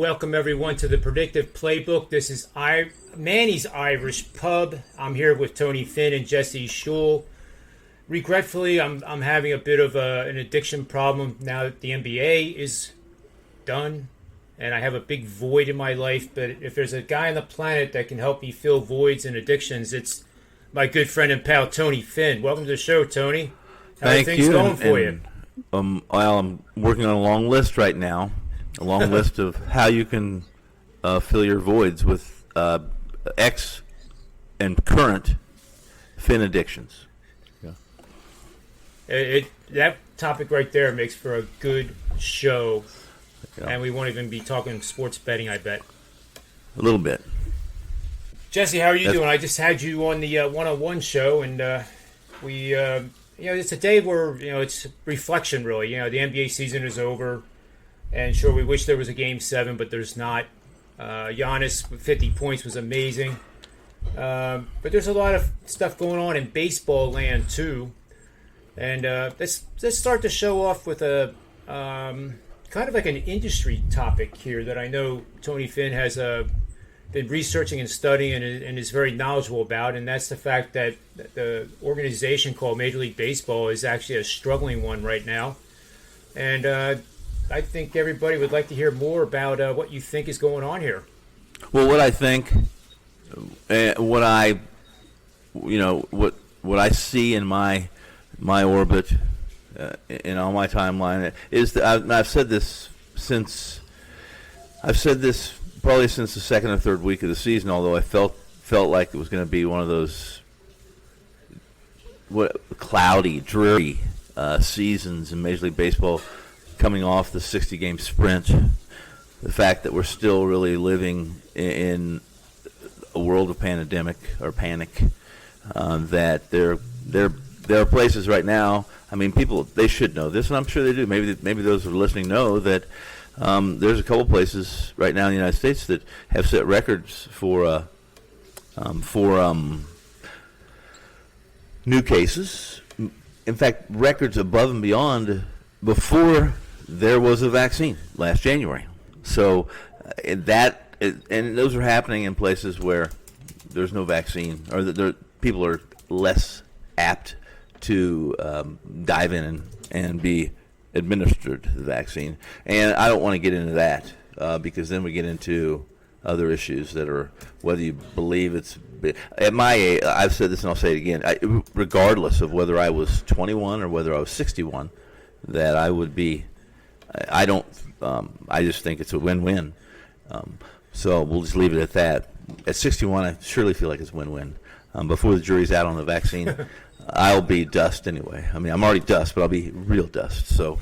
welcome everyone to the Predictive Playbook. This is Manny's Irish Pub. I'm here with Tony Finn and Jesse Schul. Regretfully, I'm having a bit of an addiction problem now that the NBA is done, and I have a big void in my life. But if there's a guy on the planet that can help me fill voids and addictions, it's my good friend and pal Tony Finn. Welcome to the show, Tony. How are things going for you? Well, I'm working on a long list right now. A long list of how you can fill your voids with ex and current Finn addictions. Yeah. That topic right there makes for a good show, Yeah. And we won't even be talking sports betting, I bet. A little bit. Jesse, how are you doing? I just had you on the one-on-one show, and it's a day where it's reflection, really. The NBA season is over. And sure, we wish there was a Game 7, but there's not. Giannis with 50 points was amazing. But there's a lot of stuff going on in baseball land, too. And let's start the show off with a kind of like an industry topic here that I know Tony Finn has been researching and studying and is very knowledgeable about. And that's the fact that the organization called Major League Baseball is actually a struggling one right now. And I think everybody would like to hear more about what you think is going on here. Well, what I think, what I see in my orbit, and on my timeline, is that I've said this probably since the second or third week of the season. Although I felt like it was going to be one of those cloudy, dreary seasons in Major League Baseball, coming off the 60-game sprint. The fact that we're still really living in a world of pandemic or panic, that there are places right now. I mean, people, they should know this, and I'm sure they do. Maybe those who are listening know that there's a couple places right now in the United States that have set records for new cases. In fact, records above and beyond before there was a vaccine last January. So and those are happening in places where there's no vaccine, or people are less apt to dive in and be administered the vaccine. And I don't want to get into that because then we get into other issues that are, whether you believe it's at my age. I've said this and I'll say it again. Regardless of whether I was 21 or whether I was 61, that I would be. I just think it's a win-win. So we'll just leave it at that. At 61, I surely feel like it's win-win. Before the jury's out on the vaccine, I'll be dust anyway. I mean, I'm already dust, but I'll be real dust. So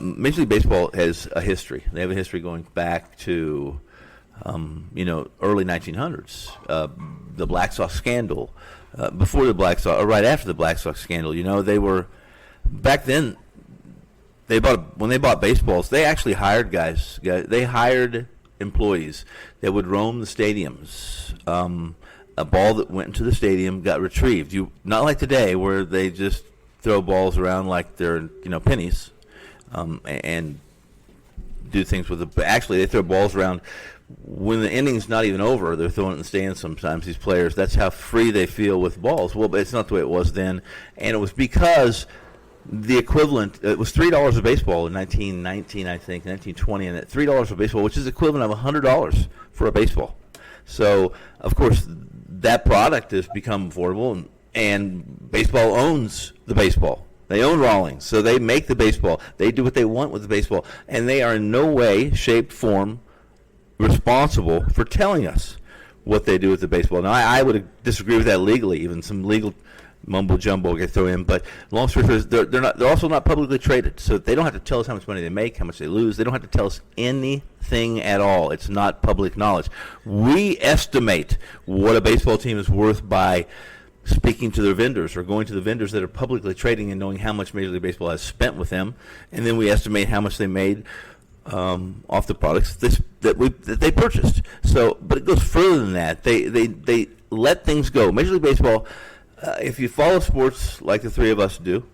Major League Baseball has a history. They have a history going back to, early 1900s. The Black Sox scandal. Before the Black Sox, or right after the Black Sox scandal, they were, back then, when they bought baseballs, they actually hired guys. They hired employees that would roam the stadiums. A ball that went into the stadium got retrieved. Not like today, where they just throw balls around like they're pennies, and do things with it. Actually, they throw balls around when the inning's not even over. They're throwing it in the stands sometimes. These players, that's how free they feel with balls. Well, but it's not the way it was then, and it was because the equivalent, it was $3 a baseball in 1919, I think, 1920, and at $3 a baseball, which is equivalent of $100 for a baseball. So, of course, that product has become affordable, and baseball owns the baseball. They own Rawlings, so they make the baseball. They do what they want with the baseball, and they are in no way, shape, form responsible for telling us what they do with the baseball. Now, I would disagree with that legally, even some legal mumbo jumbo get thrown in, but long story short is they're also not publicly traded, so they don't have to tell us how much money they make, how much they lose. They don't have to tell us anything at all. It's not public knowledge. We estimate what a baseball team is worth by speaking to their vendors or going to the vendors that are publicly trading and knowing how much Major League Baseball has spent with them, and then we estimate how much they made off the products that they purchased. So, but it goes further than that. They let things go. Major League Baseball. If you follow sports like the three of us do,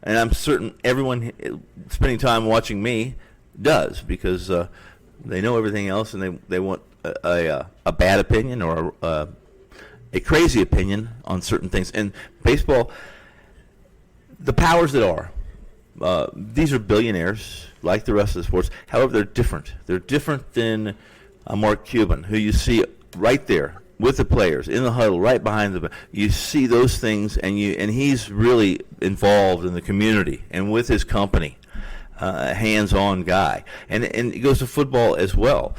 and I'm certain everyone spending time watching me does, because They know everything else, and they want a bad opinion or a crazy opinion on certain things. And baseball, the powers that are, these are billionaires like the rest of the sports. However, they're different. They're different than Mark Cuban, who you see right there with the players in the huddle, right behind them. You see those things, and he's really involved in the community and with his company, hands-on guy. And it goes to football as well.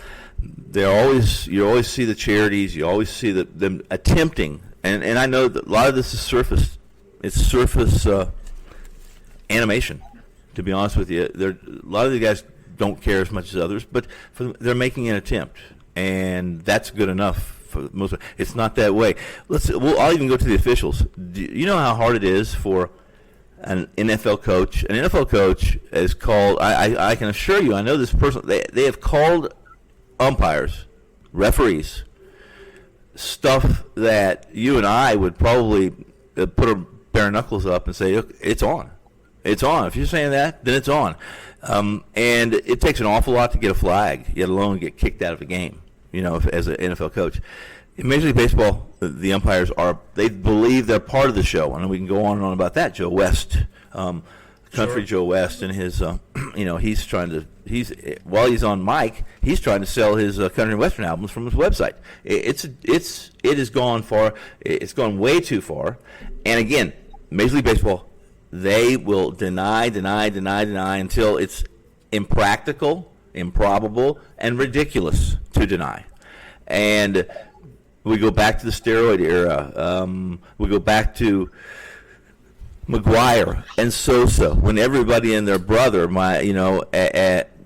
You always see the charities. You always see them attempting, and I know that a lot of this is surface. It's surface animation. To be honest with you, a lot of the guys don't care as much as others, but they're making an attempt, and that's good enough for most. It's not that way. I'll even go to the officials. Do you know how hard it is for an NFL coach? An NFL coach is called. I can assure you. I know this person. They have called umpires, referees, stuff that you and I would probably put our bare knuckles up and say, it's on. It's on. If you're saying that, then it's on. And it takes an awful lot to get a flag, yet alone get kicked out of a game, as an NFL coach. In Major League Baseball, the umpires they believe they're part of the show. And we can go on and on about that. Joe West, Country Joe West, and his, while he's on mic, he's trying to sell his country and western albums from his website. It has gone far. It's gone way too far. And again, Major League Baseball, they will deny until it's impractical, improbable, and ridiculous to deny. And we go back to the steroid era. We go back to McGuire and Sosa, when everybody and their brother,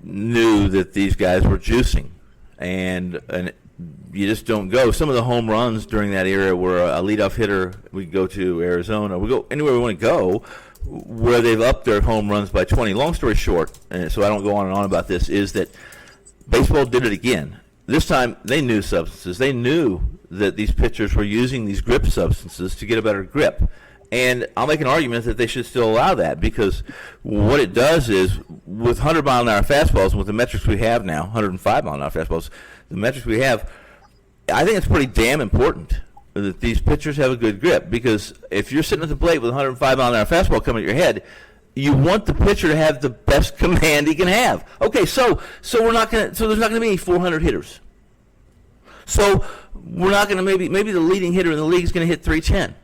knew that these guys were juicing, and you just don't go. Some of the home runs during that era were a leadoff hitter. We go to Arizona. We go anywhere we want to go, where they've upped their home runs by 20. Long story short, and so I don't go on and on about this, is that baseball did it again. This time they knew substances. They knew that these pitchers were using these grip substances to get a better grip. And I'll make an argument that they should still allow that, because what it does is, with 100-mile-an-hour fastballs, and with the metrics we have now, 105-mile-an-hour fastballs, the metrics we have, I think it's pretty damn important that these pitchers have a good grip, because if you're sitting at the plate with a 105-mile-an-hour fastball coming at your head, you want the pitcher to have the best command he can have. Okay, so there's not going to be any 400 hitters. So we're not going to maybe the leading hitter in the league is going to hit 310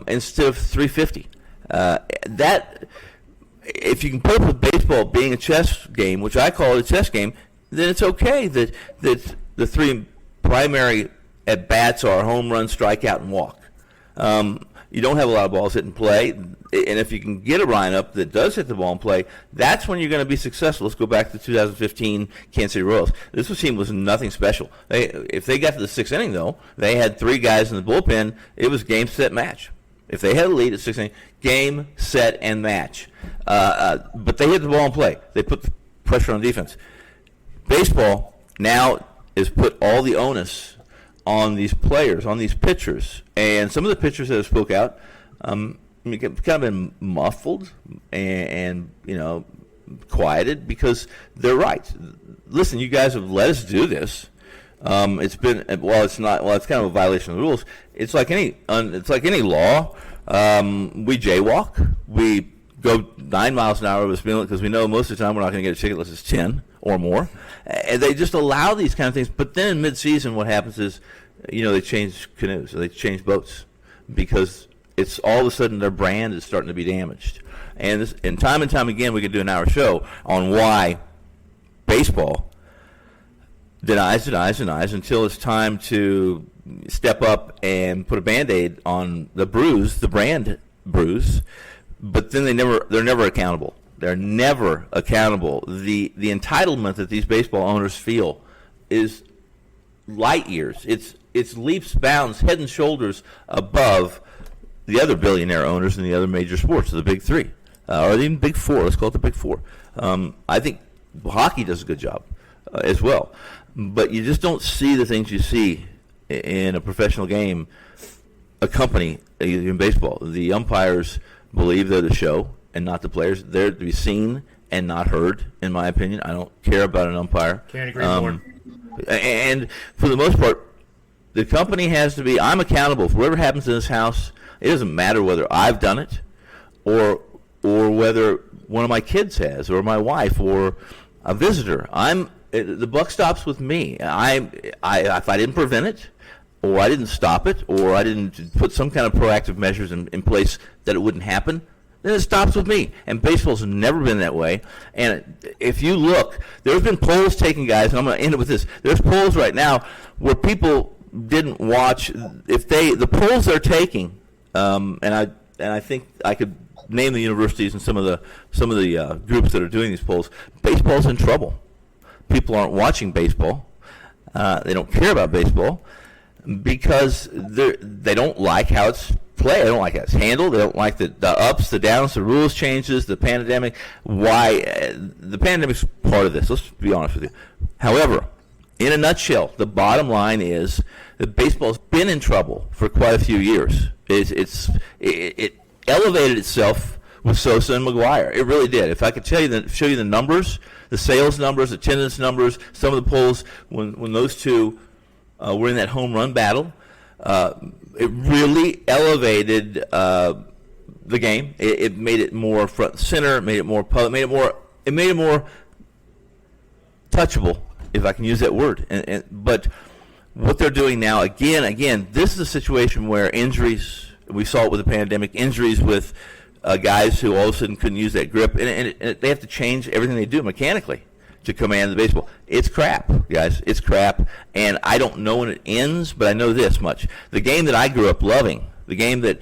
instead of 350. That, if you can put up with baseball being a chess game, which I call it a chess game, then it's okay that the three primary at bats are home run, strikeout, and walk. You don't have a lot of balls hit in play, and if you can get a lineup that does hit the ball in play, that's when you're going to be successful. Let's go back to 2015 Kansas City Royals. This team was nothing special. If they got to the sixth inning, though, they had three guys in the bullpen. It was game, set, match. If they had a lead at sixth inning, game, set, and match. But they hit the ball in play. They put the pressure on defense. Baseball now has put all the onus on these players, on these pitchers, and some of the pitchers that have spoke out, kind of been muffled and quieted, because they're right. Listen, you guys have let us do this. It's been it's kind of a violation of the rules. It's like any law. We jaywalk. We go 9 miles an hour over the speed limit because we know most of the time we're not going to get a ticket unless it's 10 or more. And they just allow these kind of things. But then in mid-season, what happens is, they change canoes, or they change boats, because it's all of a sudden their brand is starting to be damaged. And time again, we could do an hour show on why baseball denies until it's time to step up and put a Band-Aid on the brand bruise. But then they're never accountable. They're never accountable. The entitlement that these baseball owners feel is light years. It's leaps, bounds, head and shoulders above the other billionaire owners in the other major sports, the big three, or even big four. Let's call it the big four. I think hockey does a good job as well, but you just don't see the things you see in a professional game. A company in baseball, the umpires believe they're the show and not the players. They're to be seen and not heard, in my opinion. I don't care about an umpire. Can't agree more. And for the most part, the company has to be, I'm accountable for whatever happens in this house. It doesn't matter whether I've done it or whether one of my kids has, or my wife, or a visitor. The buck stops with me. If I didn't prevent it, or I didn't stop it, or I didn't put some kind of proactive measures in place that it wouldn't happen, then it stops with me. And baseball's never been that way. And if you look, there's been polls taken, guys, and I'm going to end it with this. There's polls right now where people didn't watch. The polls they're taking, and I think I could name the universities and some of the groups that are doing these polls. Baseball's in trouble. People aren't watching baseball. They don't care about baseball because they don't like how it's played. They don't like how it's handled. They don't like the ups, the downs, the rules changes, the pandemic. Why the pandemic's part of this. Let's be honest with you. However, in a nutshell, the bottom line is that baseball's been in trouble for quite a few years. It elevated itself with Sosa and McGuire. It really did. If I could show you the numbers, the sales numbers, attendance numbers, some of the polls when those two were in that home run battle, it really elevated the game. It made it more front and center. It made it more public. It made it more touchable, if I can use that word. But what they're doing now, again, this is a situation where injuries. We saw it with the pandemic. Injuries with guys who all of a sudden couldn't use that grip, and they have to change everything they do mechanically to command the baseball. It's crap, guys. It's crap, and I don't know when it ends, but I know this much. The game that I grew up loving, the game that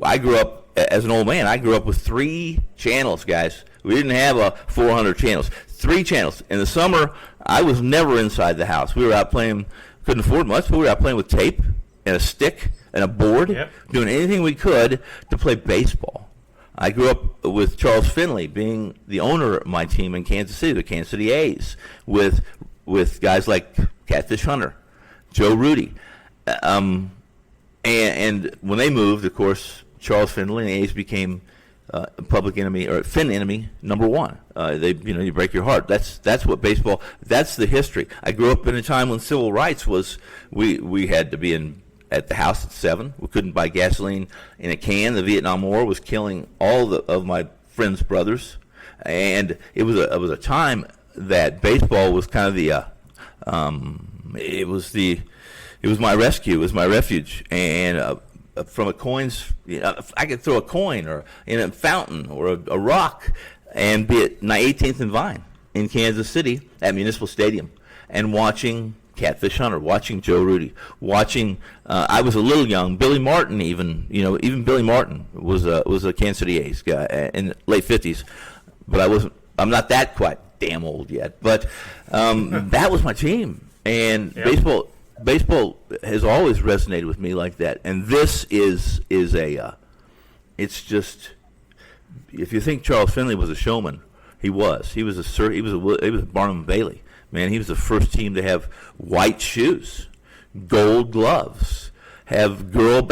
I grew up as an old man, I grew up with 3 channels, guys. We didn't have 400 channels. 3 channels. In the summer, I was never inside the house. We were out playing, couldn't afford much, but we were out playing with tape and a stick and a board, doing anything we could to play baseball. I grew up with Charles Finley being the owner of my team in Kansas City, the Kansas City A's, with guys like Catfish Hunter, Joe Rudy. And when they moved, of course, Charles Finley and the A's became public enemy, or Fin enemy number 1. You break your heart. That's what baseball. That's the history. I grew up in a time when civil rights was we had to be at the house at 7. We couldn't buy gasoline in a can. The Vietnam War was killing all of my friends' brothers, and it was a time that baseball was kind of it was my rescue, it was my refuge, and from a coin's, I could throw a coin or in a fountain or a rock and be at 18th and Vine in Kansas City at Municipal Stadium and watching Catfish Hunter, watching Joe Rudy, watching. I was a little young. Billy Martin, even Billy Martin was a Kansas City A's guy in the late 50s, but I'm not that quite damn old yet. But that was my team, and baseball has always resonated with me like that. And this is it's just, if you think Charles Finley was a showman, he was Barnum and Bailey. Man, he was the first team to have white shoes, gold gloves, have girl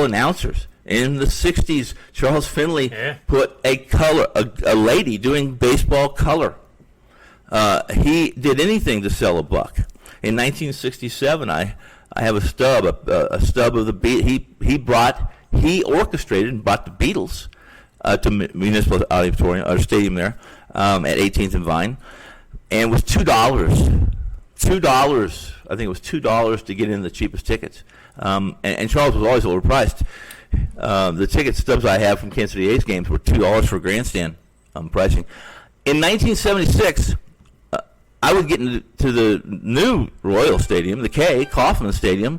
announcers. In the 60s, Charles Finley put a lady doing baseball color. He did anything to sell a buck. In 1967, I have a stub of the Beatles. He orchestrated and brought the Beatles to Municipal Auditorium or Stadium there at 18th and Vine. And it was $2. I think it was $2 to get in the cheapest tickets. And Charles was always overpriced. The ticket stubs I have from Kansas City A's games were $2 for grandstand pricing. In 1976, I would get into the new Royal Stadium, the Kauffman Stadium,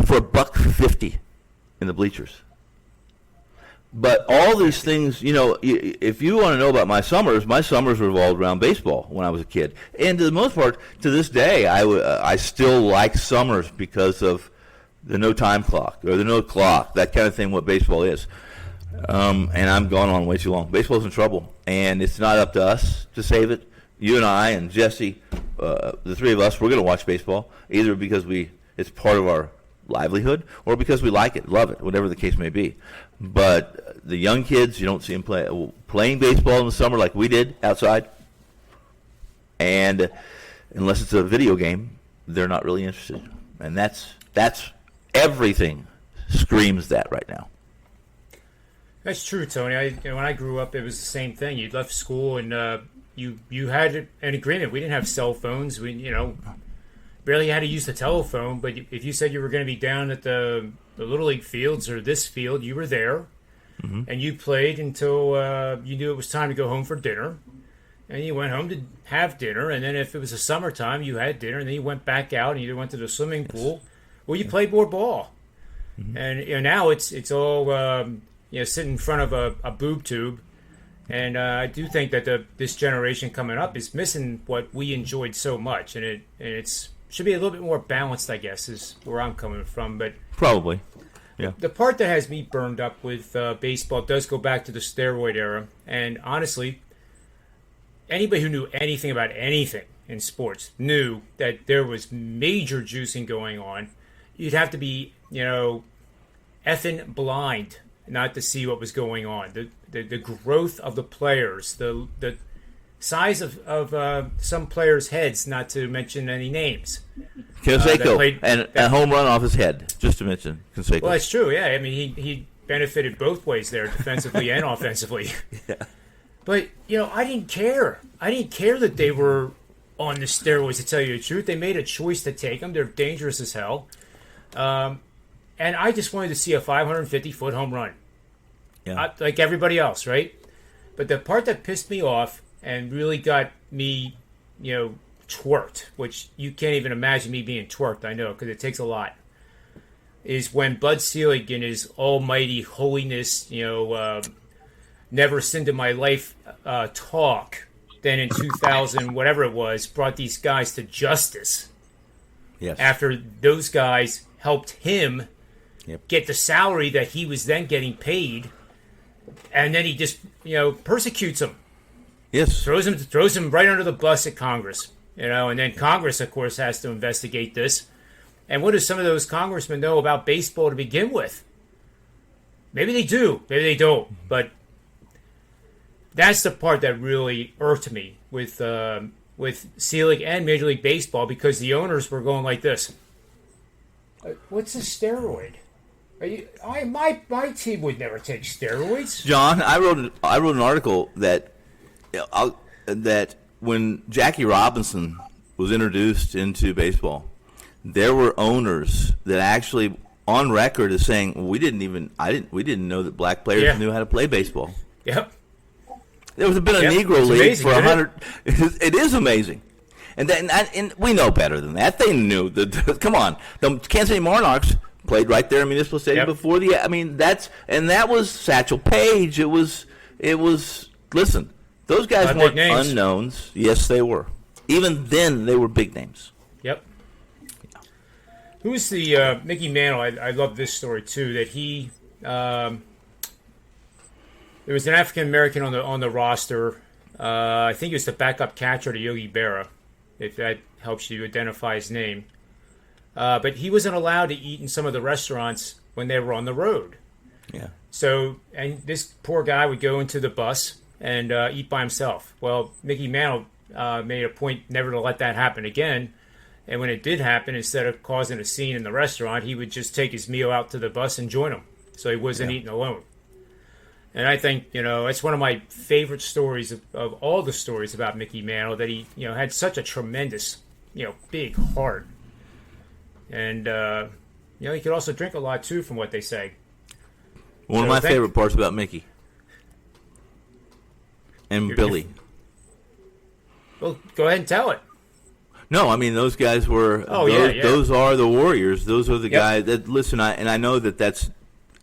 for $1.50 in the bleachers. But all these things, if you want to know about my summers revolved around baseball when I was a kid. And to the most part, to this day, I still like summers because of the no time clock or the no clock, that kind of thing, what baseball is. And I'm going on way too long. Baseball's in trouble, and it's not up to us to save it. You and I and Jesse, the 3 of us, we're going to watch baseball, either because it's part of our livelihood or because we like it, love it, whatever the case may be. But the young kids, you don't see them playing baseball in the summer like we did outside. And unless it's a video game, they're not really interested. And that's everything screams that right now. That's true, Tony. When I grew up, it was the same thing. You left school and you had an agreement. We didn't have cell phones. We barely had to use the telephone. But if you said you were going to be down at the Little League fields or this field, you were there, and you played until you knew it was time to go home for dinner. And you went home to have dinner, and then if it was the summertime, you had dinner, and then you went back out and either went to the swimming pool or you played more ball. And now it's all sitting in front of a boob tube. And I do think that this generation coming up is missing what we enjoyed so much, and it's should be a little bit more balanced, I guess, is where I'm coming from. But probably, yeah. The part that has me burned up with baseball does go back to the steroid era, and honestly, anybody who knew anything about anything in sports knew that there was major juicing going on. You'd have to be, effing blind not to see what was going on. The growth of the players, the size of some players' heads, not to mention any names. Canseco, and a home run off his head, just to mention Canseco. Well, that's true, yeah. I mean, he benefited both ways there, defensively and offensively. Yeah. But, I didn't care. I didn't care that they were on the steroids, to tell you the truth. They made a choice to take them. They're dangerous as hell. And I just wanted to see a 550-foot home run. Yeah. Like everybody else, right? But the part that pissed me off and really got me, twerked, which you can't even imagine me being twerked, I know, because it takes a lot, is when Bud Selig in his almighty holiness, never sinned in my life talk, then in 2000, whatever it was, brought these guys to justice. Yes. After those guys helped him get the salary that he was then getting paid, and then he just, persecutes them. Yes. Throws him right under the bus at Congress, and then Congress, of course, has to investigate this. And what do some of those congressmen know about baseball to begin with? Maybe they do, maybe they don't, but that's the part that really irked me with Selig and Major League Baseball, because the owners were going like this. What's a steroid? My team would never take steroids. John, I wrote an article that when Jackie Robinson was introduced into baseball, there were owners that actually on record as saying, we didn't know that black players knew how to play baseball. Yep. There was been a Negro League for 100. It is amazing. And we know better than that. They knew that. Come on, the Kansas City Monarchs played right there in Municipal Stadium before the. I mean, that was Satchel Paige. It was. Listen, those guys weren't unknowns. Yes, they were. Even then, they were big names. Yep. Yeah. Who's the Mickey Mantle? I love this story too. That he. There was an African American on the roster. I think he was the backup catcher to Yogi Berra, if that helps you identify his name. But he wasn't allowed to eat in some of the restaurants when they were on the road. Yeah. So, and this poor guy would go into the bus and eat by himself. Well, Mickey Mantle made a point never to let that happen again. And when it did happen, instead of causing a scene in the restaurant, he would just take his meal out to the bus and join them. So he wasn't eating alone. And I think, it's one of my favorite stories of all the stories about Mickey Mantle, that he, had such a tremendous, big heart. And, he could also drink a lot, too, from what they say. One of my favorite parts about Mickey and Billy. Well, go ahead and tell it. No, I mean, those guys were, those are the Warriors. Those are the guys that, listen, I know that that's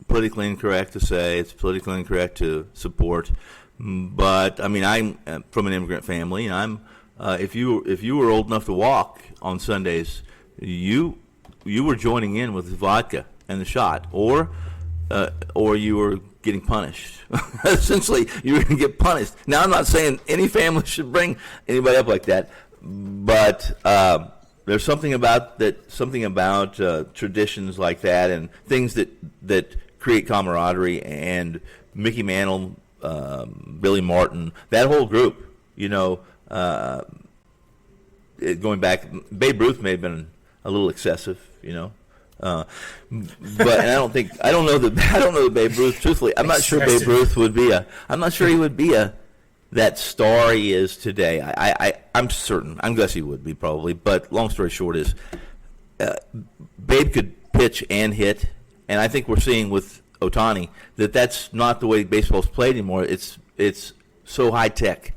politically incorrect to say, it's politically incorrect to support, but I mean, I'm from an immigrant family, and I'm if you were old enough to walk on Sundays, you were joining in with the vodka and the shot, or you were getting punished. Essentially, you were going to get punished. Now, I'm not saying any family should bring anybody up like that, but there's something about that. Something about traditions like that and things that create camaraderie. And Mickey Mantle, Billy Martin, that whole group. Going back, Babe Ruth may have been a little excessive. But I don't know that Babe Ruth. Truthfully, I'm not sure Babe Ruth would be I'm not sure he would be that star he is today. I'm certain. I'm guessing he would be probably. But long story short is, Babe could pitch and hit, and I think we're seeing with Ohtani that's not the way baseball's played anymore. It's so high tech.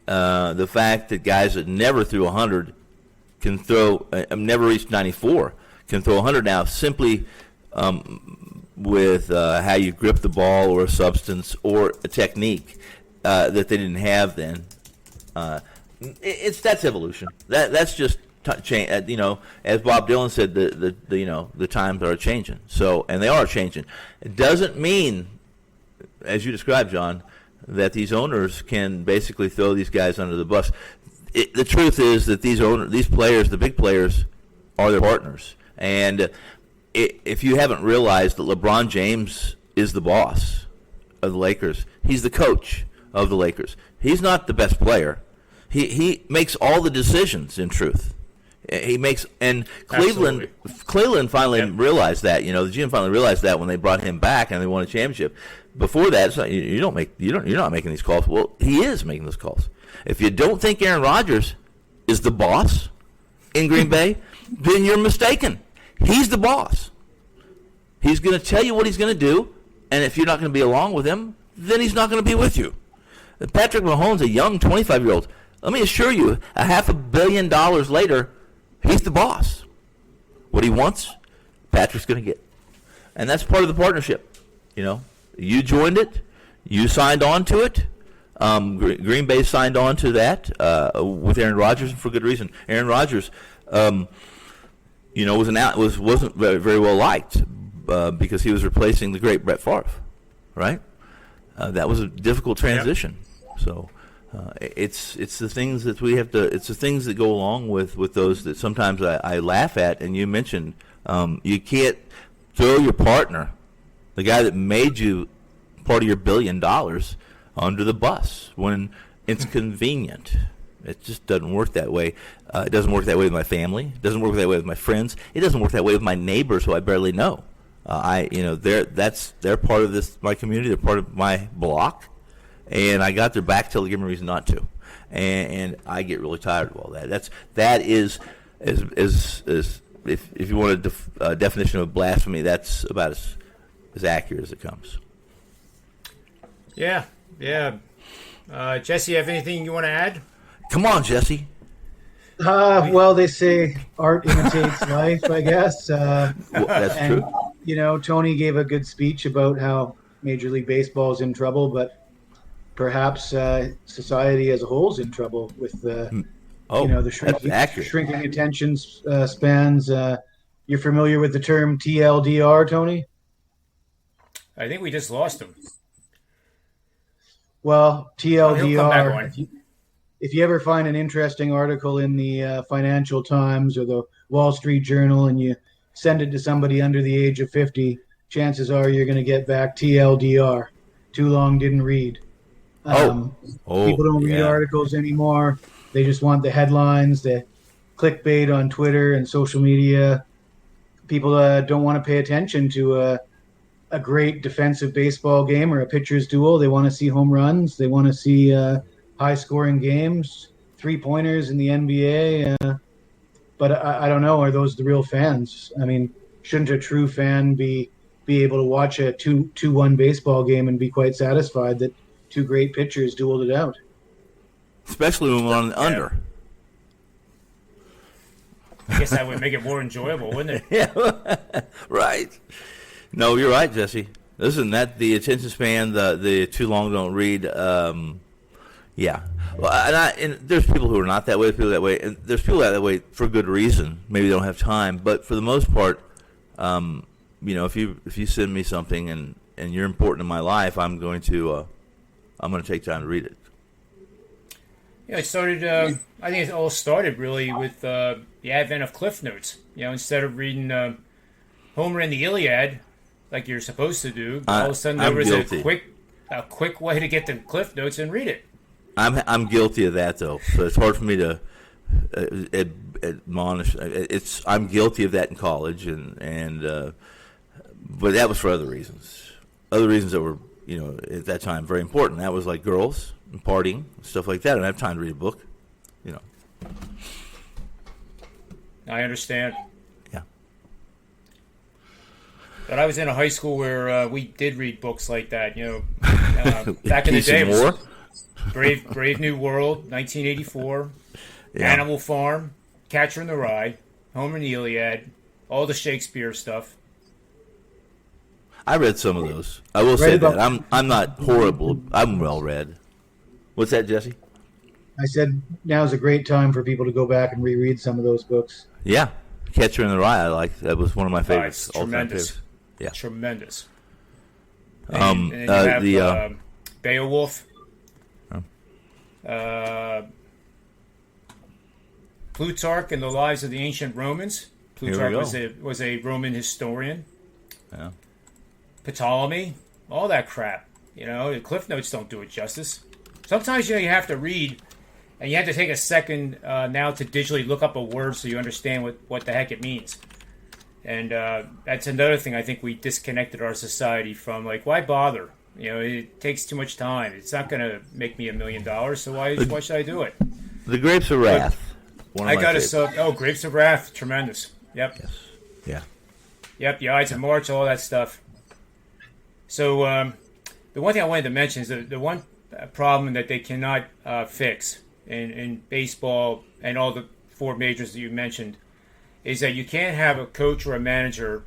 The fact that guys that never threw 100 can throw, never reached 94, can throw 100 now simply with how you grip the ball or a substance or a technique that they didn't have then. That's evolution. That's just change. As Bob Dylan said, the times are changing. So, and they are changing. It doesn't mean, as you described, John, that these owners can basically throw these guys under the bus. The truth is that these players, the big players, are their partners. And if you haven't realized that LeBron James is the boss of the Lakers, he's the coach of the Lakers. He's not the best player. He makes all the decisions, in truth. He makes, and Cleveland finally realized that. The GM finally realized that when they brought him back and they won a championship. Before that, you're not making these calls. Well, he is making those calls. If you don't think Aaron Rodgers is the boss in Green Bay, then you're mistaken. He's the boss. He's going to tell you what he's going to do, and if you're not going to be along with him, then he's not going to be with you. Patrick Mahomes, a young 25-year-old, let me assure you, $500 million later, he's the boss. What he wants, Patrick's going to get. And that's part of the partnership. You joined it. You signed on to it. Green Bay signed on to that with Aaron Rodgers, and for good reason. Aaron Rodgers, wasn't very well liked because he was replacing the great Brett Favre, right? That was a difficult transition. Yep. So it's the things that we have to. It's the things that go along with those that sometimes I laugh at. And you mentioned you can't throw your partner, the guy that made you part of your $1 billion, under the bus when it's convenient. It just doesn't work that way. It doesn't work that way with my family. It doesn't work that way with my friends. It doesn't work that way with my neighbors who I barely know. They're part of my community. They're part of my block, and I got their back till they give me a reason not to. And I get really tired of all that. That is if you want a definition of blasphemy, that's about as accurate as it comes. Yeah. Jesse, have anything you want to add? Come on, Jesse. Well, they say art imitates life, I guess. That's true. Tony gave a good speech about how Major League Baseball is in trouble, but perhaps society as a whole is in trouble with the shrinking attention spans. You're familiar with the term TLDR, Tony? I think we just lost him. Well, TLDR, oh, if you ever find an interesting article in the Financial Times or the Wall Street Journal and you send it to somebody under the age of 50, chances are you're going to get back TLDR, too long didn't read. People don't read articles anymore. They just want the headlines, the clickbait on Twitter and social media. People don't want to pay attention to a great defensive baseball game or a pitcher's duel. They want to see home runs. They want to see high-scoring games, three-pointers in the NBA. But I don't know. Are those the real fans? I mean, shouldn't a true fan be able to watch a 2-1 baseball game and be quite satisfied that two great pitchers dueled it out? Especially when we're on the under. I guess that would make it more enjoyable, wouldn't it? Yeah, right. No, you're right, Jesse. Listen, the attention span, the too long don't read. Yeah. Well, and there's people who are not that way. There's people that way, and there's people that way for good reason. Maybe they don't have time, but for the most part, if you send me something and you're important in my life, I'm going to take time to read it. Yeah, it started. I think it all started really with the advent of Cliff Notes. Instead of reading Homer and the Iliad like you're supposed to do, all of a sudden there was guilty. a quick way to get the Cliff Notes and read it. I'm guilty of that though, so it's hard for me to admonish. I'm guilty of that in college, but that was for other reasons that were at that time very important. That was like girls and partying and stuff like that. I don't have time to read a book. I understand. Yeah. But I was in a high school where we did read books like that. Back in the day, it was Brave New World, 1984, Animal Farm, Catcher in the Rye, Homer and the Iliad, all the Shakespeare stuff. I read some of those. I will say that I'm not horrible. I'm well read. What's that, Jesse? I said now's a great time for people to go back and reread some of those books. Yeah, Catcher in the Rye. I like that. Was one of my favorites. It's tremendous. Favorites. Yeah, tremendous. And you have Beowulf. Plutarch and the Lives of the Ancient Romans. Plutarch was a Roman historian. Yeah. Ptolemy, all that crap. The Cliff Notes don't do it justice. Sometimes you have to read, and you have to take a second now to digitally look up a word so you understand what the heck it means. And that's another thing I think we disconnected our society from. Like, why bother? It takes too much time. It's not going to make me $1 million, so why should I do it? The Grapes of Wrath. I got to Grapes of Wrath, tremendous. Yep. Yes. Yeah. Yep, the Ides of March, all that stuff. So the one thing I wanted to mention is the one problem that they cannot fix in baseball and all the four majors that you mentioned is that you can't have a coach or a manager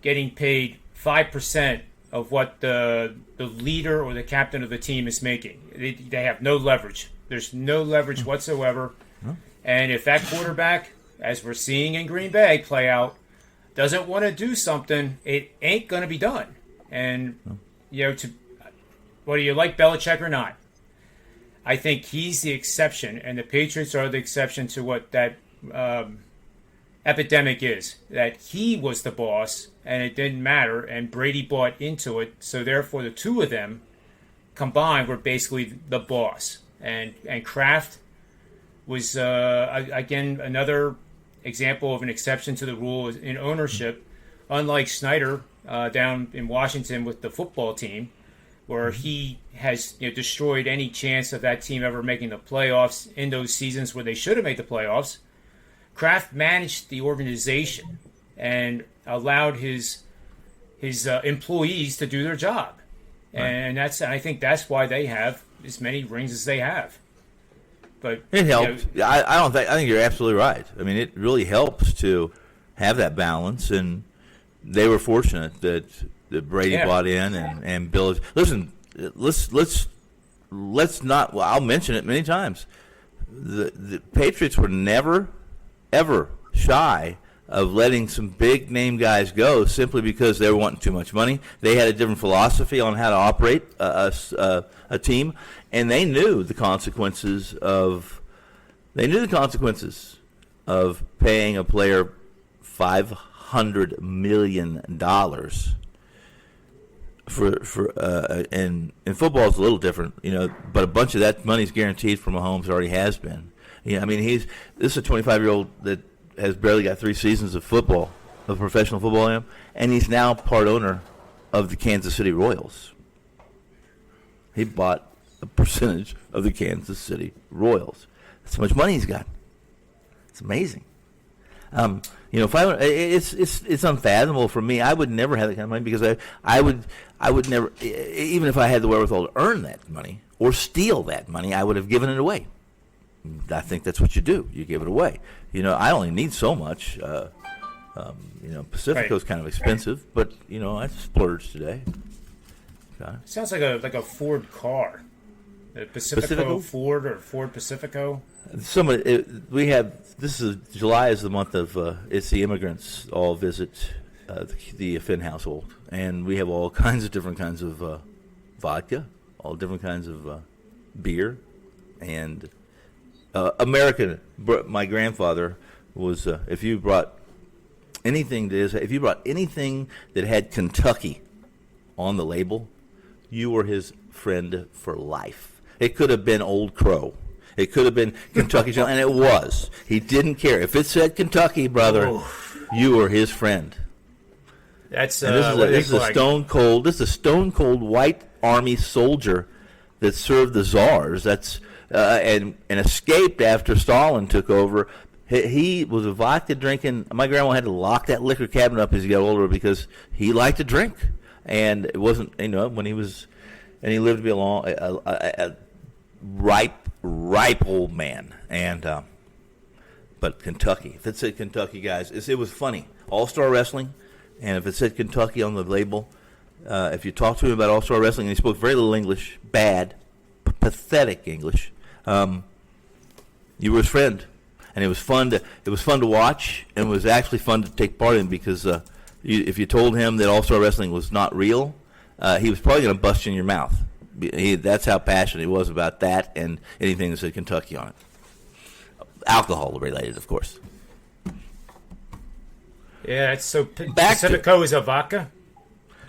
getting paid 5% of what the leader or the captain of the team is making. They have no leverage. There's no leverage whatsoever. And if that quarterback, as we're seeing in Green Bay play out, doesn't want to do something, it ain't going to be done. And, whether you like Belichick or not, I think he's the exception, and the Patriots are the exception to what that epidemic is. That he was the boss, and it didn't matter, and Brady bought into it. So therefore, the two of them combined were basically the boss. And Kraft was, again, another example of an exception to the rule in ownership, unlike Snyder down in Washington with the football team, where he has destroyed any chance of that team ever making the playoffs in those seasons where they should have made the playoffs. Kraft managed the organization and allowed his employees to do their job, and I think that's why they have as many rings as they have. But it helps. I think you're absolutely right. I mean, it really helps to have that balance, and they were fortunate that Brady bought in and Bill. Listen, let's not. Well, I'll mention it many times. The Patriots were never ever shy of letting some big name guys go simply because they were wanting too much money. They had a different philosophy on how to operate a team, and they knew the consequences of paying a player $500 million and football is a little different, but a bunch of that money is guaranteed from Mahomes. It already has been. I mean, this is a 25-year-old that has barely got 3 seasons of football, of professional football, and he's now part owner of the Kansas City Royals. He bought a percentage of the Kansas City Royals. That's how much money he's got. It's amazing. It's unfathomable for me. I would never have that kind of money because I would never, even if I had the wherewithal to earn that money or steal that money, I would have given it away. I think that's what you do. You give it away. I only need so much. Pacifico's kind of expensive, but I splurged today. Sounds like a Ford car. A Pacifico Ford or Ford Pacifico. July is the month of it's the immigrants all visit the Finn household, and we have all kinds of different kinds of vodka, all different kinds of beer, and American. My grandfather was if you brought anything that had Kentucky on the label, you were his friend for life. It could have been Old Crow. It could have been Kentucky, and it was. He didn't care. If it said Kentucky, brother, you were his friend. That's this is a stone cold. This is a stone cold white army soldier that served the czars. That's and escaped after Stalin took over. He was a vodka drinking. My grandma had to lock that liquor cabinet up as he got older because he liked to drink, and it wasn't when he was, and he lived to be a ripe old man. And but Kentucky, if it said Kentucky, guys, it was funny. All-Star Wrestling, and if it said Kentucky on the label, if you talked to him about All-Star Wrestling and he spoke very little English, bad, pathetic English, you were his friend. And it was fun to watch, and it was actually fun to take part in because if you told him that All-Star Wrestling was not real, he was probably going to bust you in your mouth. That's how passionate he was about that and anything that said Kentucky on it. Alcohol related, of course. Yeah, it's so Pacifico is a vodka?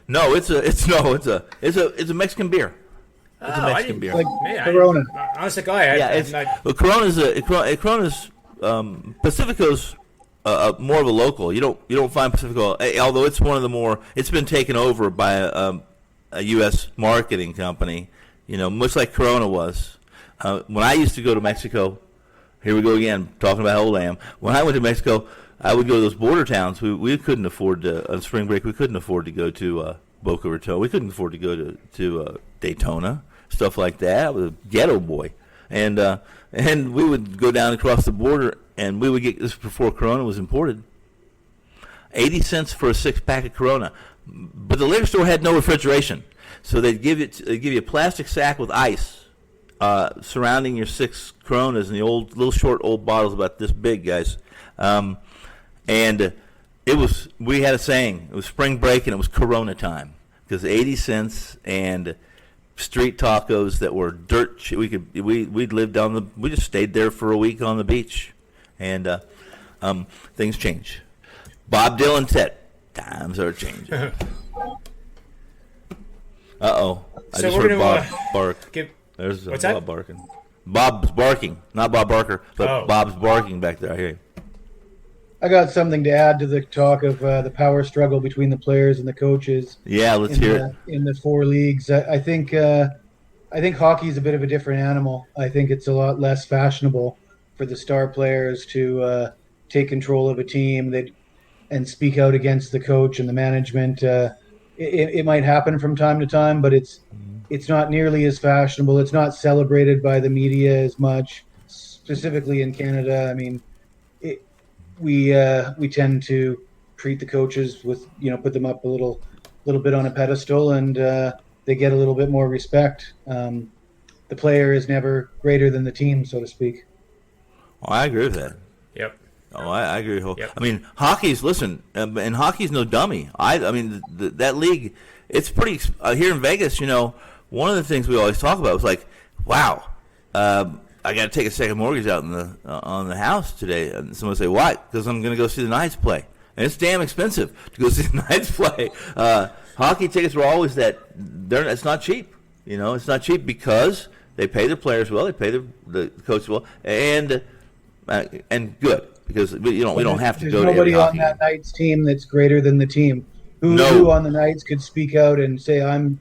No, it's a Mexican beer. It's a Mexican beer. Like Corona. Honest to God, Corona's Pacifico's more of a local. You don't find Pacifico, although it's one of the more. It's been taken over by a U.S. marketing company. Much like Corona was. When I used to go to Mexico, here we go again talking about old lamb. When I went to Mexico, I would go to those border towns. We couldn't afford to on spring break. We couldn't afford to go to Boca Raton. We couldn't afford to go to Daytona, stuff like that. I was a ghetto boy. And we would go down across the border, and we would get this before Corona was imported. 80 cents for a 6-pack of Corona, but the liquor store had no refrigeration, so they'd give you a plastic sack with ice surrounding your 6 Coronas in the little short bottles about this big, guys. And we had a saying. It was spring break, and it was Corona time because 80 cents and street tacos that were dirt cheap. We'd lived we just stayed there for a week on the beach, and things change. Bob Dylan said, "Times are changing." I just heard Bob bark. There's what's Bob that? barking. Bob's barking, not Bob Barker, but Bob's barking back there. I hear you. I got something to add to the talk of the power struggle between the players and the coaches. Yeah, let's hear it. In the 4 leagues, I think hockey is a bit of a different animal. I think it's a lot less fashionable for the star players to take control of a team and speak out against the coach and the management. It might happen from time to time, but it's not nearly as fashionable. It's not celebrated by the media as much, specifically in Canada. I mean, we tend to treat the coaches with, put them up a little bit on a pedestal, and they get a little bit more respect. The player is never greater than the team, so to speak. Oh, I agree with that. Yep. Oh, I agree. Yep. I mean, hockey's and hockey's no dummy. I mean, that league, it's pretty here in Vegas. One of the things we always talk about was like, wow, I got to take a second mortgage out on the house today. And someone say, why? Because I'm going to go see the Knights play, and it's damn expensive to go see the Knights play. Hockey tickets were always it's not cheap. It's not cheap because they pay their players well, they pay the coach well, and good. Because we don't have to go to every hockey game. There's nobody on that Knights team that's greater than the team. Who on the Knights could speak out and say, I'm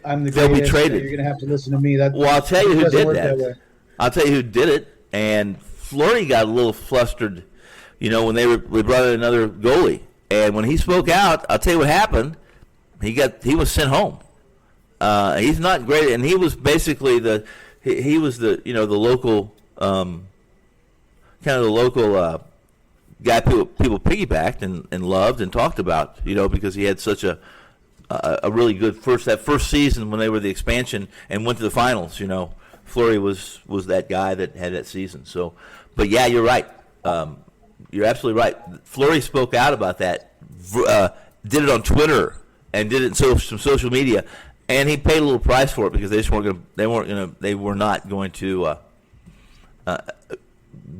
the greatest. They'll be traded. You're going to have to listen to me. I'll tell you who did that. I'll tell you who did it. And Fleury got a little flustered, when they brought in another goalie. And when he spoke out, I'll tell you what happened. He was sent home. He's not great, and he was basically the local kind of the local guy people piggybacked and loved and talked about, because he had such a really good first season when they were the expansion and went to the finals. Fleury was that guy that had that season. So, but yeah, you're right. You're absolutely right. Fleury spoke out about that, did it on Twitter and did it in some social media, and he paid a little price for it because they were not going to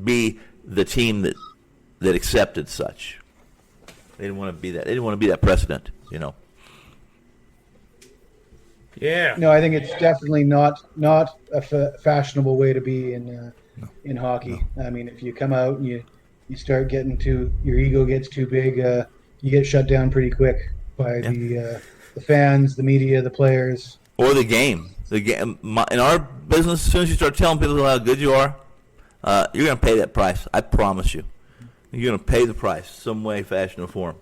be the team that accepted such. They didn't want to be that. They didn't want to be that precedent, you know. Yeah. No, I think it's definitely not a fashionable way to be in hockey. No. I mean, if you come out and you start getting your ego gets too big, you get shut down pretty quick by the fans, the media, the players, or the game. The game in our business, as soon as you start telling people how good you are, you're going to pay that price. I promise you. You're going to pay the price, some way, fashion, or form.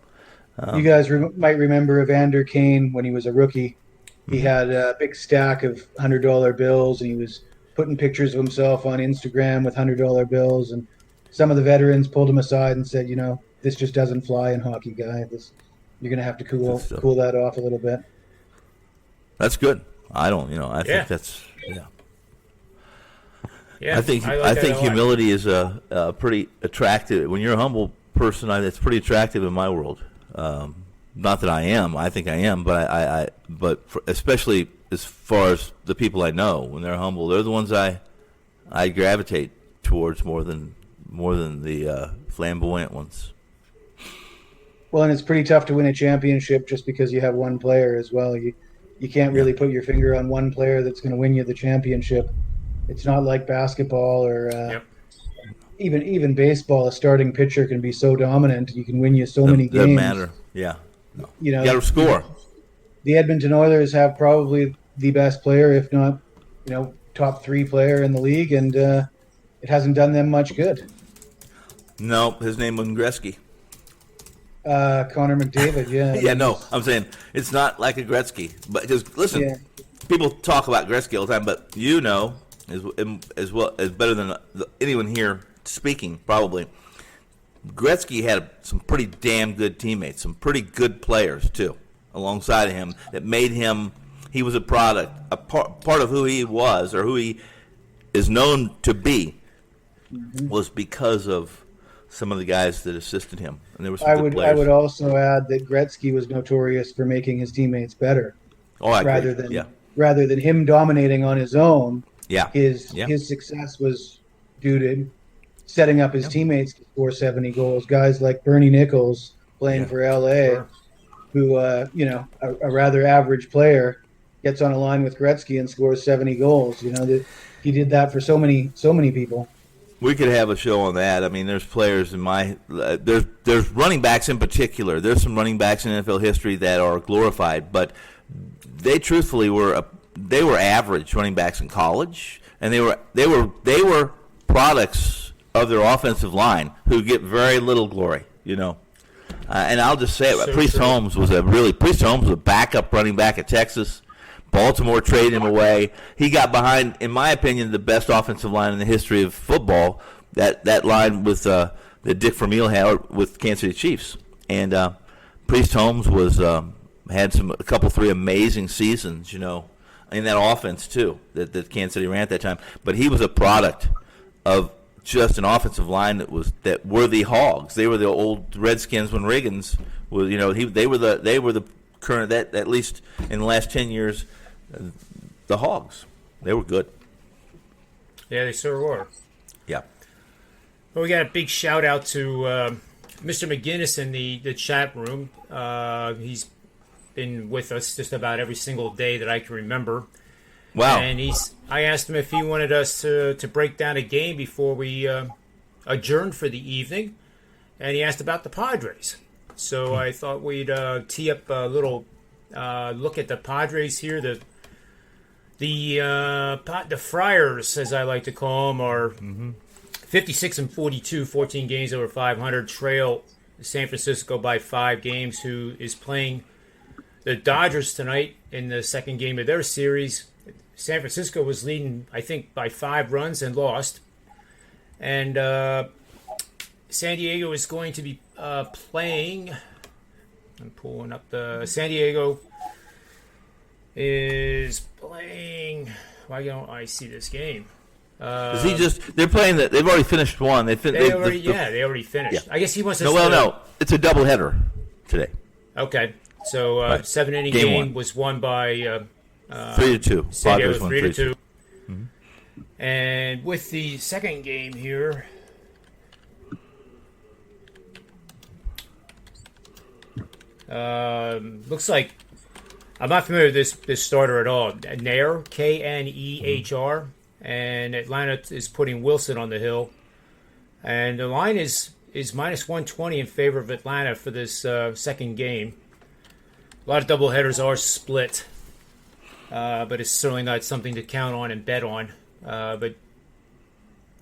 You guys might remember Evander Kane when he was a rookie. He had a big stack of $100 bills, and he was putting pictures of himself on Instagram with $100 bills. And some of the veterans pulled him aside and said, this just doesn't fly in hockey, guy. You're going to have to cool that off a little bit. That's good. I think that's Yeah, I think humility is a pretty attractive. When you're a humble person, that's pretty attractive in my world. Not that I am. I think I am, but especially as far as the people I know, when they're humble, they're the ones I gravitate towards more than the flamboyant ones. Well, and it's pretty tough to win a championship just because you have one player as well. You can't really put your finger on one player that's going to win you the championship. It's not like basketball or even baseball. A starting pitcher can be so dominant; you can win you so many games. Doesn't matter. Yeah, no. You got to score. The Edmonton Oilers have probably the best player, if not, top 3 player in the league, and it hasn't done them much good. No, his name was Gretzky. Connor McDavid, yeah. Yeah, no, I'm saying it's not like a Gretzky. But because listen, people talk about Gretzky all the time, but as well as better than anyone here speaking, probably. Gretzky had some pretty damn good teammates, some pretty good players too, alongside of him that made him. He was a product, a part of who he was or who he is known to be, was because of some of the guys that assisted him. And there were some good players. I would also add that Gretzky was notorious for making his teammates better. Oh, I rather agree. rather than him dominating on his own. Yeah. His success was due to setting up his teammates to score 70 goals. Guys like Bernie Nichols playing for LA, who a rather average player gets on a line with Gretzky and scores 70 goals. That he did that for so many people. We could have a show on that. I mean, there's players in there's running backs in particular. There's some running backs in NFL history that are glorified, but they truthfully were average running backs in college, and they were products of their offensive line who get very little glory, And I'll just say it. Priest Holmes was a backup running back at Texas. Baltimore traded him away. He got behind, in my opinion, the best offensive line in the history of football. That line with that Dick Vermeil had with Kansas City Chiefs, and Priest Holmes had a couple 3 amazing seasons, in that offense too that Kansas City ran at that time. But he was a product of just an offensive line that were the Hogs. They were the old Redskins when Riggins was. They were the current that at least in the last 10 years. The Hogs, they were good. Yeah, they sure were. Yeah. Well, we got a big shout out to Mr. McGinnis in the chat room. He's been with us just about every single day that I can remember. Wow. And I asked him if he wanted us to break down a game before we adjourned for the evening, and he asked about the Padres. So I thought we'd tee up a little look at the Padres here. The Friars, as I like to call them, are 56-42, 14 games over 500. Trail San Francisco by 5 games, who is playing the Dodgers tonight in the second game of their series. San Francisco was leading, I think, by 5 runs and lost. And San Diego is going to be playing. I'm pulling up the San Diego is playing. Why don't I see this game? Is he just? They're playing that. They've already finished one. They already finished. Yeah. I guess he wants us. No. It's a doubleheader today. Okay, so 7-inning game was won by 3-2. San Diego 3-2. And with the second game here, Looks like I'm not familiar with this starter at all. Nair, Knehr, and Atlanta is putting Wilson on the hill, and the line is minus 120 in favor of Atlanta for this second game. A lot of doubleheaders are split, but it's certainly not something to count on and bet on. But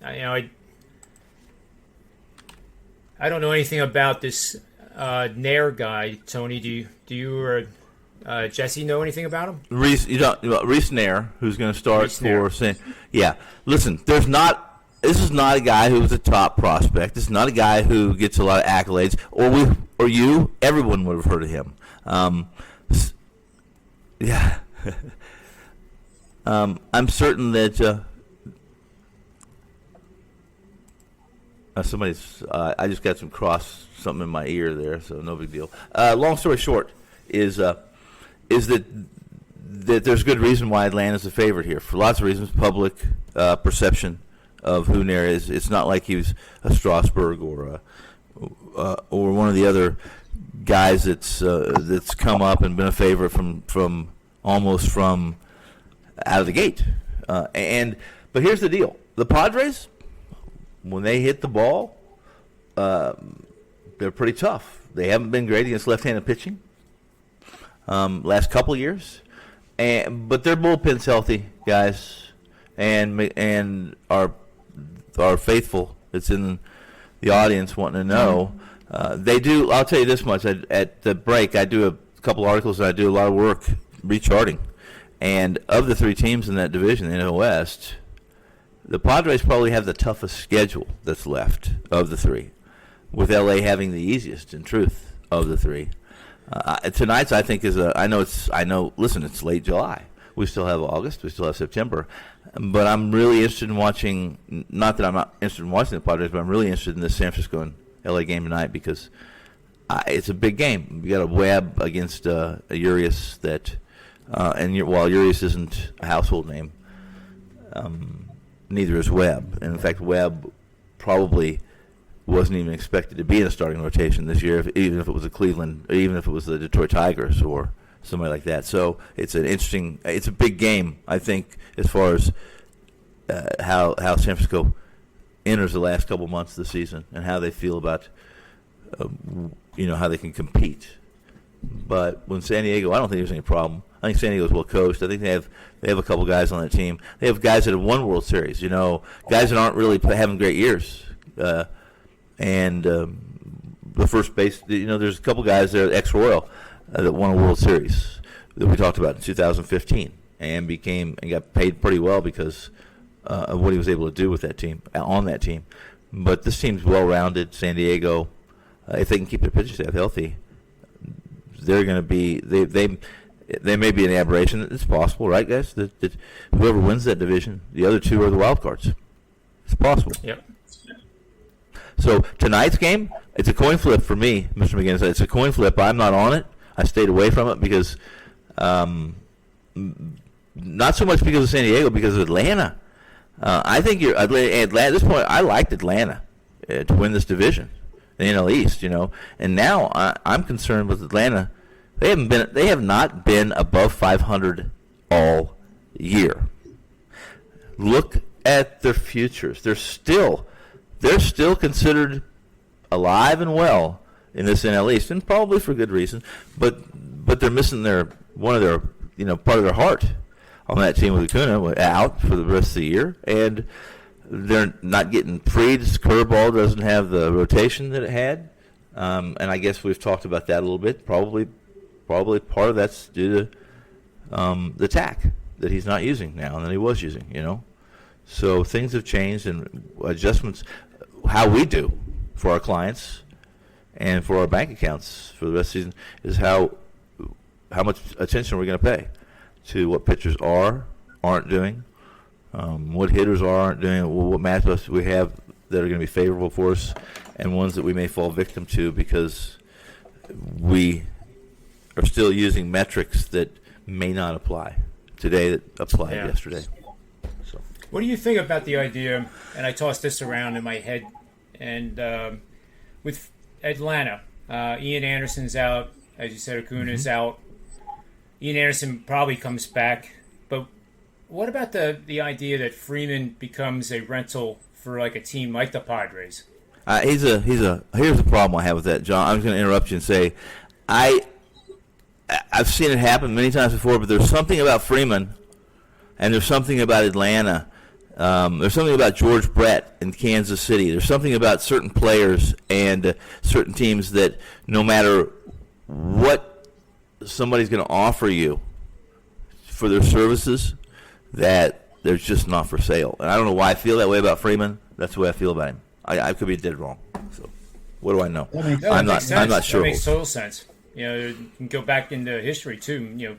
I don't know anything about this Nair guy. Tony, do you or Jesse know anything about him? Reese Nair, who's going to start for saying, yeah. Listen, this is not a guy who's a top prospect. This is not a guy who gets a lot of accolades, everyone would have heard of him. Yeah. I'm certain that somebody's. I just got something in my ear there, so no big deal. Long story short is that there's good reason why Atlanta's a favorite here for lots of reasons. Public perception of who Nair is. It's not like he was a Strasburg or one of the other guys that's come up and been a favorite from almost from out of the gate. But here's the deal: the Padres, when they hit the ball, they're pretty tough. They haven't been great against left-handed pitching last couple of years, but their bullpen's healthy, guys, and our faithful that's in the audience wanting to know. They do. I'll tell you this much: at the break, I do a couple articles and I do a lot of work recharting. And of the three teams in that division, the NL West, the Padres probably have the toughest schedule that's left of the three, with LA having the easiest, in truth, of the three. Tonight's, I think, listen, it's late July. We still have August. We still have September. But I'm really interested in watching, not that I'm not interested in watching the Padres, but I'm really interested in this San Francisco and LA game tonight because it's a big game. You got a Webb against a Urias that, while Urias isn't a household name, neither is Webb. And in fact, Webb probably wasn't even expected to be in a starting rotation this year, even if it was a Cleveland, or even if it was the Detroit Tigers or somebody like that. So it's a big game, I think, as far as how San Francisco enters the last couple months of the season and how they feel about, how they can compete. But when San Diego, I don't think there's any problem. I think San Diego's well coached. I think they have a couple guys on that team. They have guys that have won World Series. Guys that aren't really having great years. And the first base, there's a couple guys there, ex-Royal, that won a World Series that we talked about in 2015 and got paid pretty well because of what he was able to do with that team, on that team. But this team's well-rounded. San Diego, if they can keep their pitching staff healthy, they're going to be they may be an aberration. It's possible, right, guys? That whoever wins that division, the other two are the wild cards. It's possible. Yep. So tonight's game, it's a coin flip for me, Mr. McGinnis. It's a coin flip. I'm not on it. I stayed away from it because, not so much because of San Diego, because of Atlanta. I think Atlanta. At this point, I liked Atlanta to win this division, the NL East. And now I'm concerned with Atlanta. They have not been above 500 all year. Look at their futures. They're still considered alive and well in this NL East, and probably for good reason. But they're missing part of their heart on that team with Acuna out for the rest of the year, and they're not getting Fried's curveball doesn't have the rotation that it had, and I guess we've talked about that a little bit. Probably part of that's due to the tack that he's not using now and that he was using. So things have changed, and adjustments. How we do for our clients and for our bank accounts for the rest of the season is how much attention we're going to pay to what pitchers aren't doing, what hitters aren't doing, what matchups we have that are going to be favorable for us, and ones that we may fall victim to because we are still using metrics that may not apply today that applied yesterday. So, what do you think about the idea? And I tossed this around in my head, and with Atlanta, Ian Anderson's out. As you said, Acuna is out. Ian Anderson probably comes back. But what about the idea that Freeman becomes a rental for like a team like the Padres? Here's the problem I have with that, John. I'm going to interrupt you and say, I've seen it happen many times before, but there's something about Freeman, and there's something about Atlanta. There's something about George Brett in Kansas City. There's something about certain players and certain teams that no matter what somebody's going to offer you for their services, that they're just not for sale. And I don't know why I feel that way about Freeman. That's the way I feel about him. I could be dead wrong. So what do I know? I'm not sure. That makes total sense. You can go back into history too.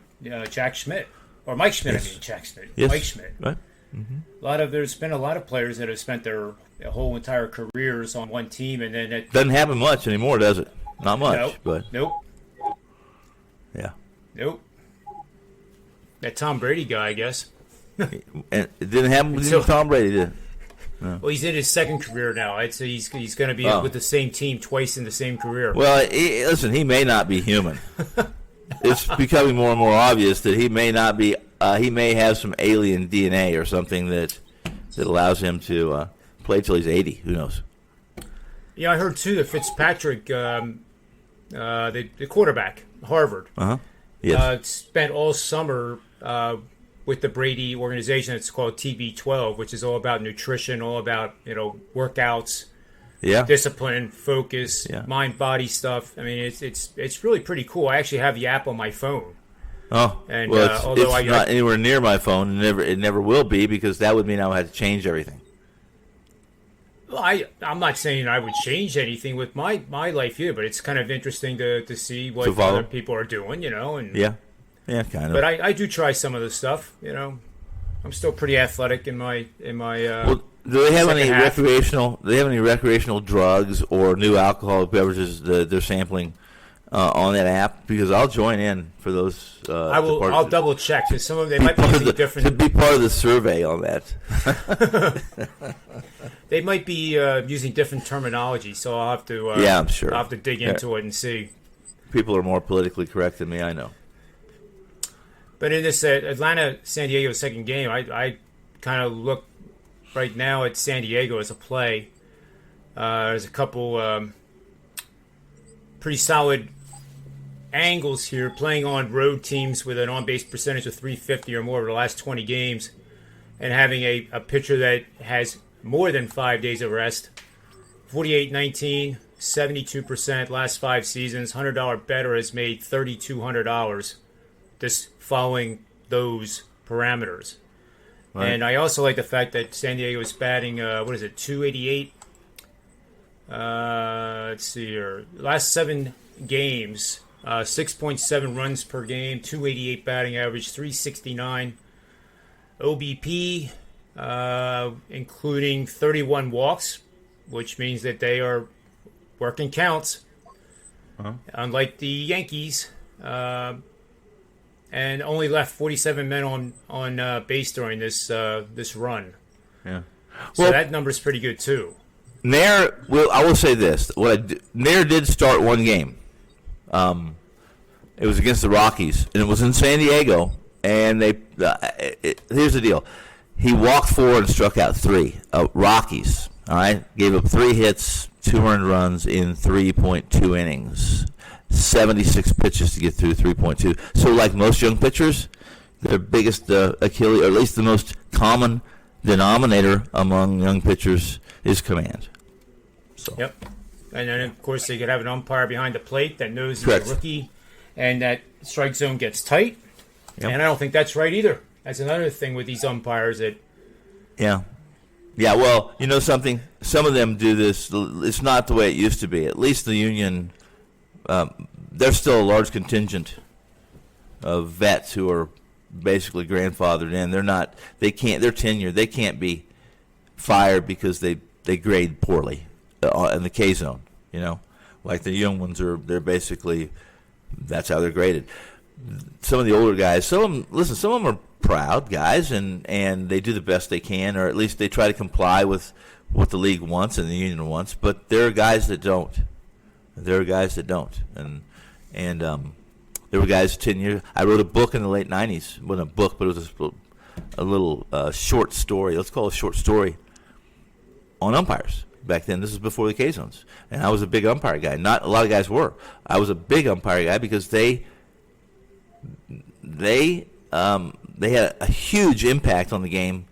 Jack Schmidt or Mike Schmidt. Yes. I mean, Jack Schmidt. Yes. Mike Schmidt. Right. Mm-hmm. There's been a lot of players that have spent their whole entire careers on one team, and then it doesn't happen much anymore, does it? Not much. Nope. But nope. Yeah. Nope. That Tom Brady guy, I guess. And it didn't happen with Tom Brady, did it? No. Well, he's in his second career now. I'd say he's going to be with the same team twice in the same career. Well, listen, he may not be human. It's becoming more and more obvious that he may not be. He may have some alien DNA or something that allows him to play till he's 80. Who knows? Yeah, I heard too that Fitzpatrick, the quarterback, Harvard, Yes. spent all summer with the Brady organization. It's called TB12, which is all about nutrition, all about workouts, discipline, focus, mind body stuff. I mean, it's really pretty cool. I actually have the app on my phone. Oh, and well, it's not anywhere near my phone, and it never will be, because that would mean I would have to change everything. Well, I'm not saying I would change anything with my life here, but it's kind of interesting to see what other people are doing, and yeah, kind of. But I do try some of the stuff, I'm still pretty athletic in my. Well, do they have any recreational? Do they have any recreational drugs or new alcoholic beverages that they're sampling on that app? Because I'll join in for those. I'll double check, because some of them might be using different. To be part of the survey on that. They might be using different terminology, so I'll have to. I'm sure. I'll have to dig into it and see. People are more politically correct than me, I know. But in this Atlanta-San Diego second game, I kind of look right now at San Diego as a play. There's a couple pretty solid angles here, playing on road teams with an on-base percentage of .350 or more over the last 20 games, and having a pitcher that has more than 5 days of rest. 48-19, 72% last 5 seasons. $100 better has made $3,200 this following those parameters. Right. And I also like the fact that San Diego is batting, 288? Let's see here. Last 7 games, 6.7 runs per game, 288 batting average, 369 OBP, including 31 walks, which means that they are working counts. Unlike the Yankees, and only left 47 men on base during this run. Yeah. So that number is pretty good too. Nair, I will say this: Nair did start one game. It was against the Rockies, and it was in San Diego. And here's the deal: he walked 4 and struck out 3. Rockies, all right, gave up 3 hits, 2 earned runs in 3.2 innings. 76 pitches to get through 3.2. So, like most young pitchers, their biggest Achilles, or at least the most common denominator among young pitchers, is command. So. Yep. And then, of course, they could have an umpire behind the plate that knows Correct. He's a rookie, and that strike zone gets tight. Yep. And I don't think that's right either. That's another thing with these umpires that. Yeah. Yeah, well, you know something? Some of them do this. It's not the way it used to be. At least the union, there's still a large contingent of vets who are basically grandfathered in. They're tenured. They can't be fired because they grade poorly in the K zone, Like the young ones they're basically, that's how they're graded. Some of the older guys, some of them are proud guys, and they do the best they can, or at least they try to comply with what the league wants and the union wants. But there are guys that don't. And And there were guys 10 years. I wrote a book in the late 90s. It wasn't a book, but it was a little short story. Let's call it a short story on umpires. Back then, this was before the K-zones. And I was a big umpire guy. Not a lot of guys were. I was a big umpire guy because they had a huge impact on the game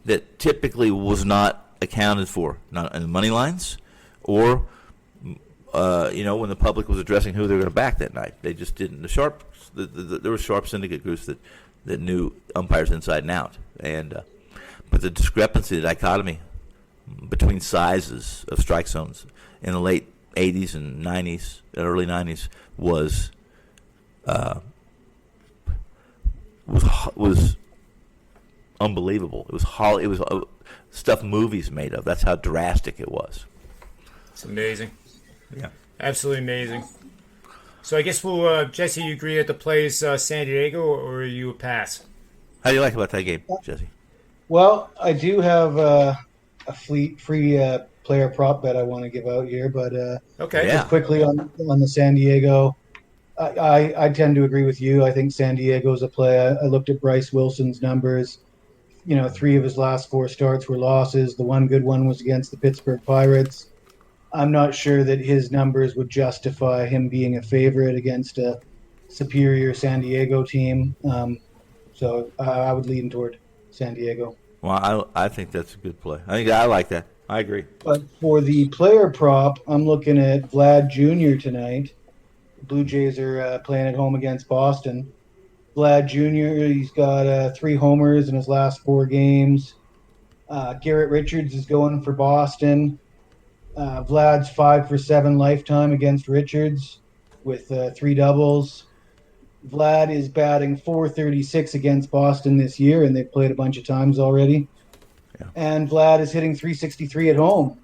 that typically was not accounted for, not in the money lines or when the public was addressing who they were going to back that night. They just didn't. There were sharp syndicate groups that knew umpires inside and out. But the discrepancy, the dichotomy between sizes of strike zones in the late 80s and 90s and early 90s was unbelievable. It was stuff movies made of. That's how drastic it was. It's amazing. Yeah, absolutely amazing. So I guess we'll, Jesse, you agree that the play is San Diego, or are you a pass? How do you like about that game, Jesse? Well, I do have a free player prop bet I want to give out here, but okay, just quickly on the San Diego, I tend to agree with you. I think San Diego is a play. I looked at Bryce Wilson's numbers. 3 of his last 4 starts were losses. The one good one was against the Pittsburgh Pirates. I'm not sure that his numbers would justify him being a favorite against a superior San Diego team. So I would lean toward San Diego. Well, I think that's a good play. I like that. I agree. But for the player prop, I'm looking at Vlad Jr. tonight. The Blue Jays are playing at home against Boston. Vlad Jr., he's got 3 homers in his last 4 games. Garrett Richards is going for Boston. Vlad's 5 for 7 lifetime against Richards with 3 doubles. Vlad is batting .436 against Boston this year, and they've played a bunch of times already. Yeah. And Vlad is hitting .363 at home.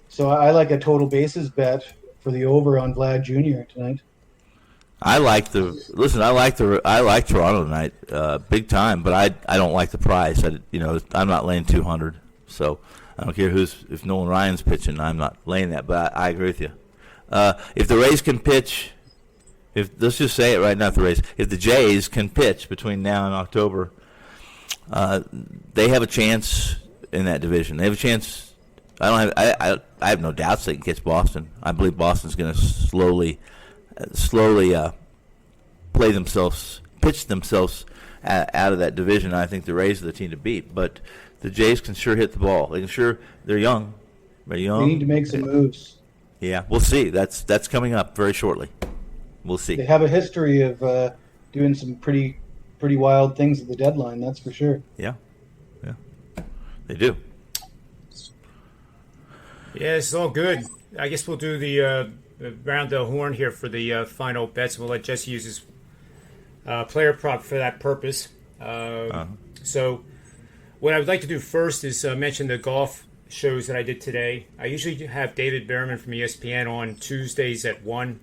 So I like a total bases bet for the over on Vlad Jr. tonight. I like Toronto tonight, big time, but I don't like the price. I'm not laying 200, so I don't care if Nolan Ryan's pitching. I'm not laying that, but I agree with you. If the Rays can pitch, let's just say it right now, if the Jays can pitch between now and October, they have a chance in that division. They have a chance. I have no doubts they can catch Boston. I believe Boston's going to slowly pitch themselves out of that division. I think the Rays are the team to beat, but the Jays can sure hit the ball. They're young. They need to make some moves. Yeah, we'll see. That's coming up very shortly. We'll see. They have a history of doing some pretty wild things at the deadline. That's for sure. Yeah, they do. Yeah, it's all good. I guess we'll do the round the horn here for the final bets. We'll let Jesse use his player prop for that purpose. So what I would like to do first is mention the golf shows that I did today. I usually have David Behrman from ESPN on Tuesdays at 1.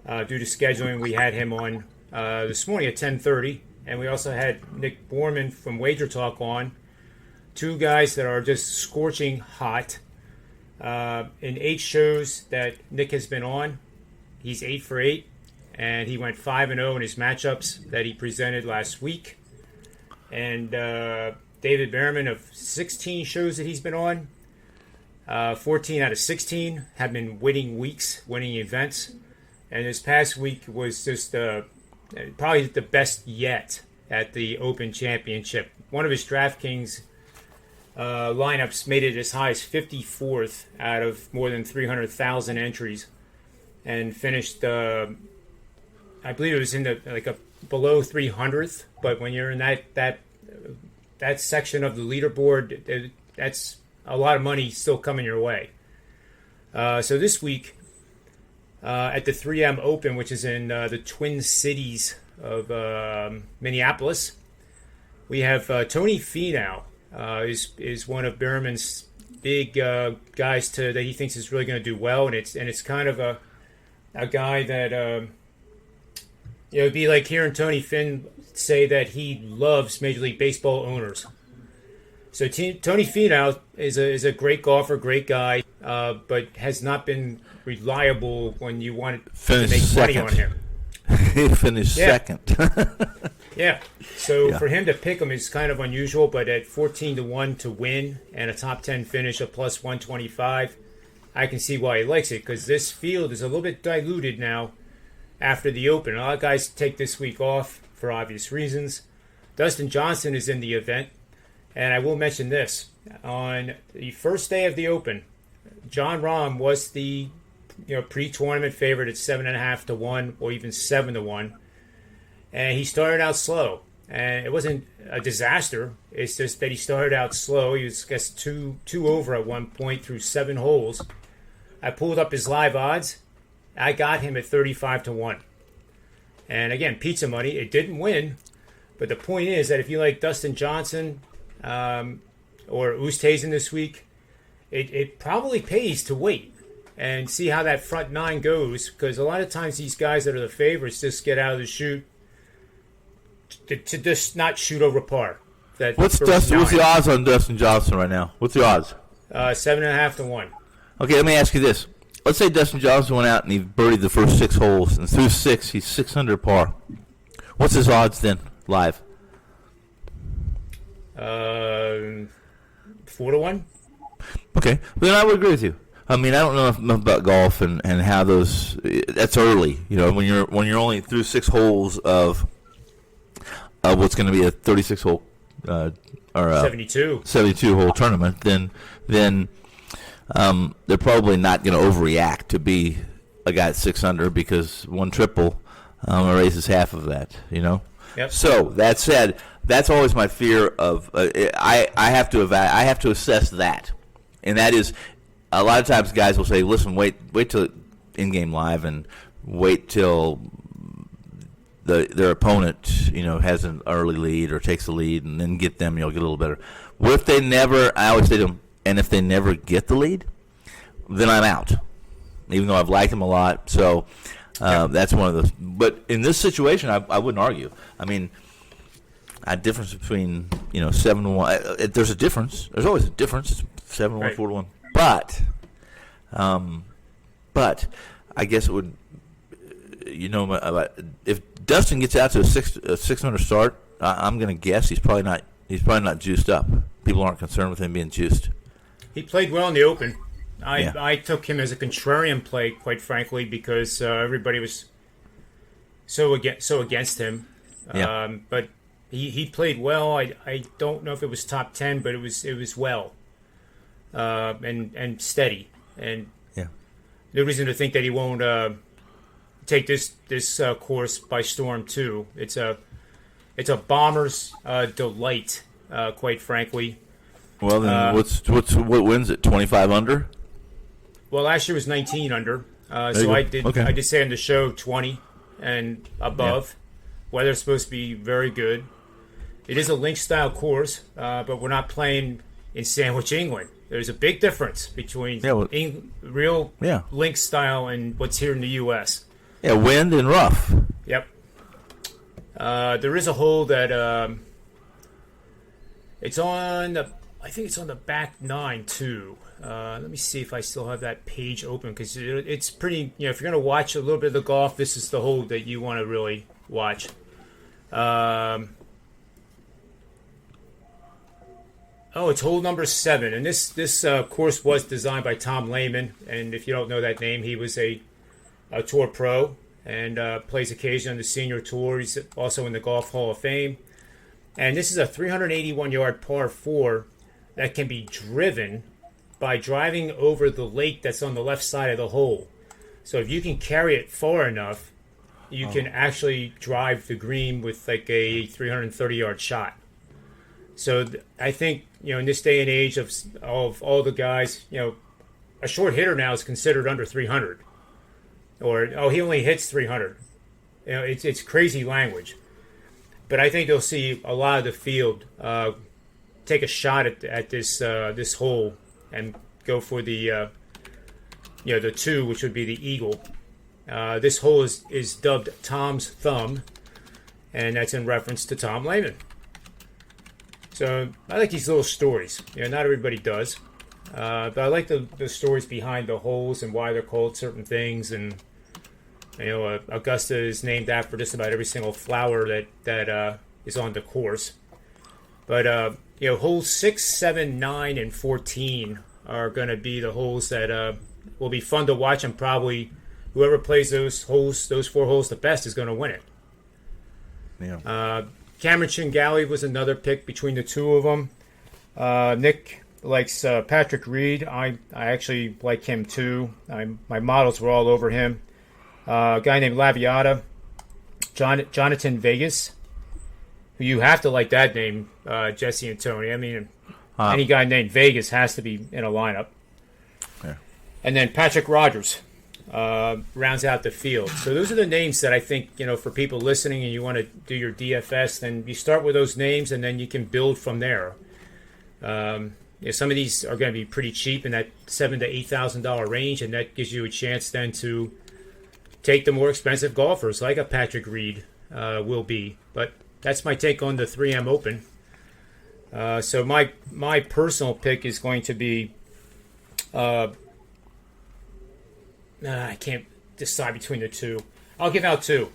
Due to scheduling, we had him on this morning at 10:30. And we also had Nick Borman from WagerTalk on. 2 guys that are just scorching hot. In 8 shows that Nick has been on, he's 8 for 8, and he went 5-0 in his matchups that he presented last week. And David Behrman, of 16 shows that he's been on, 14 out of 16 have been winning weeks, winning events. And this past week was just probably the best yet at the Open Championship. One of his DraftKings lineups made it as high as 54th out of more than 300,000 entries, and finished. I believe it was in the below 300th. But when you're in that section of the leaderboard, that's a lot of money still coming your way. So this week at the 3M Open, which is in the Twin Cities of Minneapolis, we have Tony Finau. Is one of Behrman's big guys that he thinks is really going to do well, and it's kind of a guy that it'd be like hearing Tony Finn say that he loves Major League Baseball owners. So Tony Finau is a great golfer, great guy, but has not been reliable when you want to make money on him. He finished second. Yeah. So for him to pick him is kind of unusual, but at 14-1 to win and a top 10 finish, a plus 125, I can see why he likes it, because this field is a little bit diluted now after the Open. A lot of guys take this week off for obvious reasons. Dustin Johnson is in the event, and I will mention this. On the first day of the Open, Jon Rahm was the pre-tournament favorite at 7.5 to 1 or even 7 to 1. And he started out slow. And it wasn't a disaster. It's just that he started out slow. He was, I guess, two over at one point through 7 holes. I pulled up his live odds. I got him at 35 to 1. And again, pizza money. It didn't win. But the point is that if you like Dustin Johnson or Oosthuizen this week, it probably pays to wait and see how that front 9 goes, because a lot of times these guys that are the favorites just get out of the chute to just not shoot over par. What's the odds on Dustin Johnson right now? What's the odds? 7.5 to 1. Okay, let me ask you this. Let's say Dustin Johnson went out and he birdied the first 6 holes, and through 6, he's 6 under par. What's his odds then, live? 4 to 1. Okay, then I would agree with you. I mean, I don't know enough about golf and how those. That's early, when you're only through 6 holes of what's going to be a 36 hole or 72 hole tournament. Then they're probably not going to overreact to be a guy at 6 under, because one triple erases half of that. Yep. So that said, that's always my fear of. I have to assess that, and that is. A lot of times guys will say, listen, wait till in-game live and wait till their opponent, has an early lead or takes the lead, and then get them, you'll get a little better. What if they never, I always say to them, and if they never get the lead, then I'm out, even though I've liked them a lot. So that's one of those. But in this situation, I wouldn't argue. I mean, a difference between, 7 to 1. There's a difference. There's always a difference. It's 7 to 1, 4 to 1. But I guess it would, if Dustin gets out to a 600 start, I'm going to guess he's probably not juiced up. People aren't concerned with him being juiced. He played well in the Open. I took him as a contrarian play, quite frankly, because everybody was so against him. Yeah. But he played well. I don't know if it was top 10, but it was well. And steady, and no reason to think that he won't take this course by storm too. It's a bomber's delight, quite frankly. Well, then what wins it? 25 under. Well, last year was 19 under, so I did say on the show 20 and above. Yeah. Weather's supposed to be very good. It is a link style course, but we're not playing in Sandwich, England. There's a big difference between real link style and what's here in the U.S. Yeah, wind and rough. Yep. There is a hole that it's on I think it's on the back 9 too. Let me see if I still have that page open, because it's pretty. If you're going to watch a little bit of the golf, this is the hole that you want to really watch. It's hole number 7, and this course was designed by Tom Lehman. And if you don't know that name, he was a tour pro and plays occasionally on the senior tour. He's also in the Golf Hall of Fame. And this is a 381-yard par 4 that can be driven by driving over the lake that's on the left side of the hole. So if you can carry it far enough, you can actually drive the green with like a 330-yard shot. So I think, in this day and age of all the guys, a short hitter now is considered under 300. Or, he only hits 300. It's crazy language. But I think you'll see a lot of the field take a shot at this hole and go for the 2, which would be the eagle. This hole is dubbed Tom's Thumb, and that's in reference to Tom Lehman. So I like these little stories. Not everybody does. But I like the stories behind the holes and why they're called certain things. And, Augusta is named after just about every single flower that is on the course. But, holes 6, 7, 9, and 14 are going to be the holes that will be fun to watch, and probably whoever plays those 4 holes the best is going to win it. Yeah. Cameron Tringale was another pick between the two of them. Nick likes Patrick Reed. I actually like him too. My models were all over him. A guy named Laviata, Jonathan Vegas, who you have to like that name, Jesse and Tony. I mean, any guy named Vegas has to be in a lineup. Yeah. And then Patrick Rogers rounds out the field. So those are the names that I think, for people listening and you want to do your DFS, then you start with those names and then you can build from there. Some of these are going to be pretty cheap in that $7,000 to $8,000 range, and that gives you a chance then to take the more expensive golfers like a Patrick Reed will be. But that's my take on the 3M Open. So my personal pick is going to be I can't decide between the two. I'll give out two.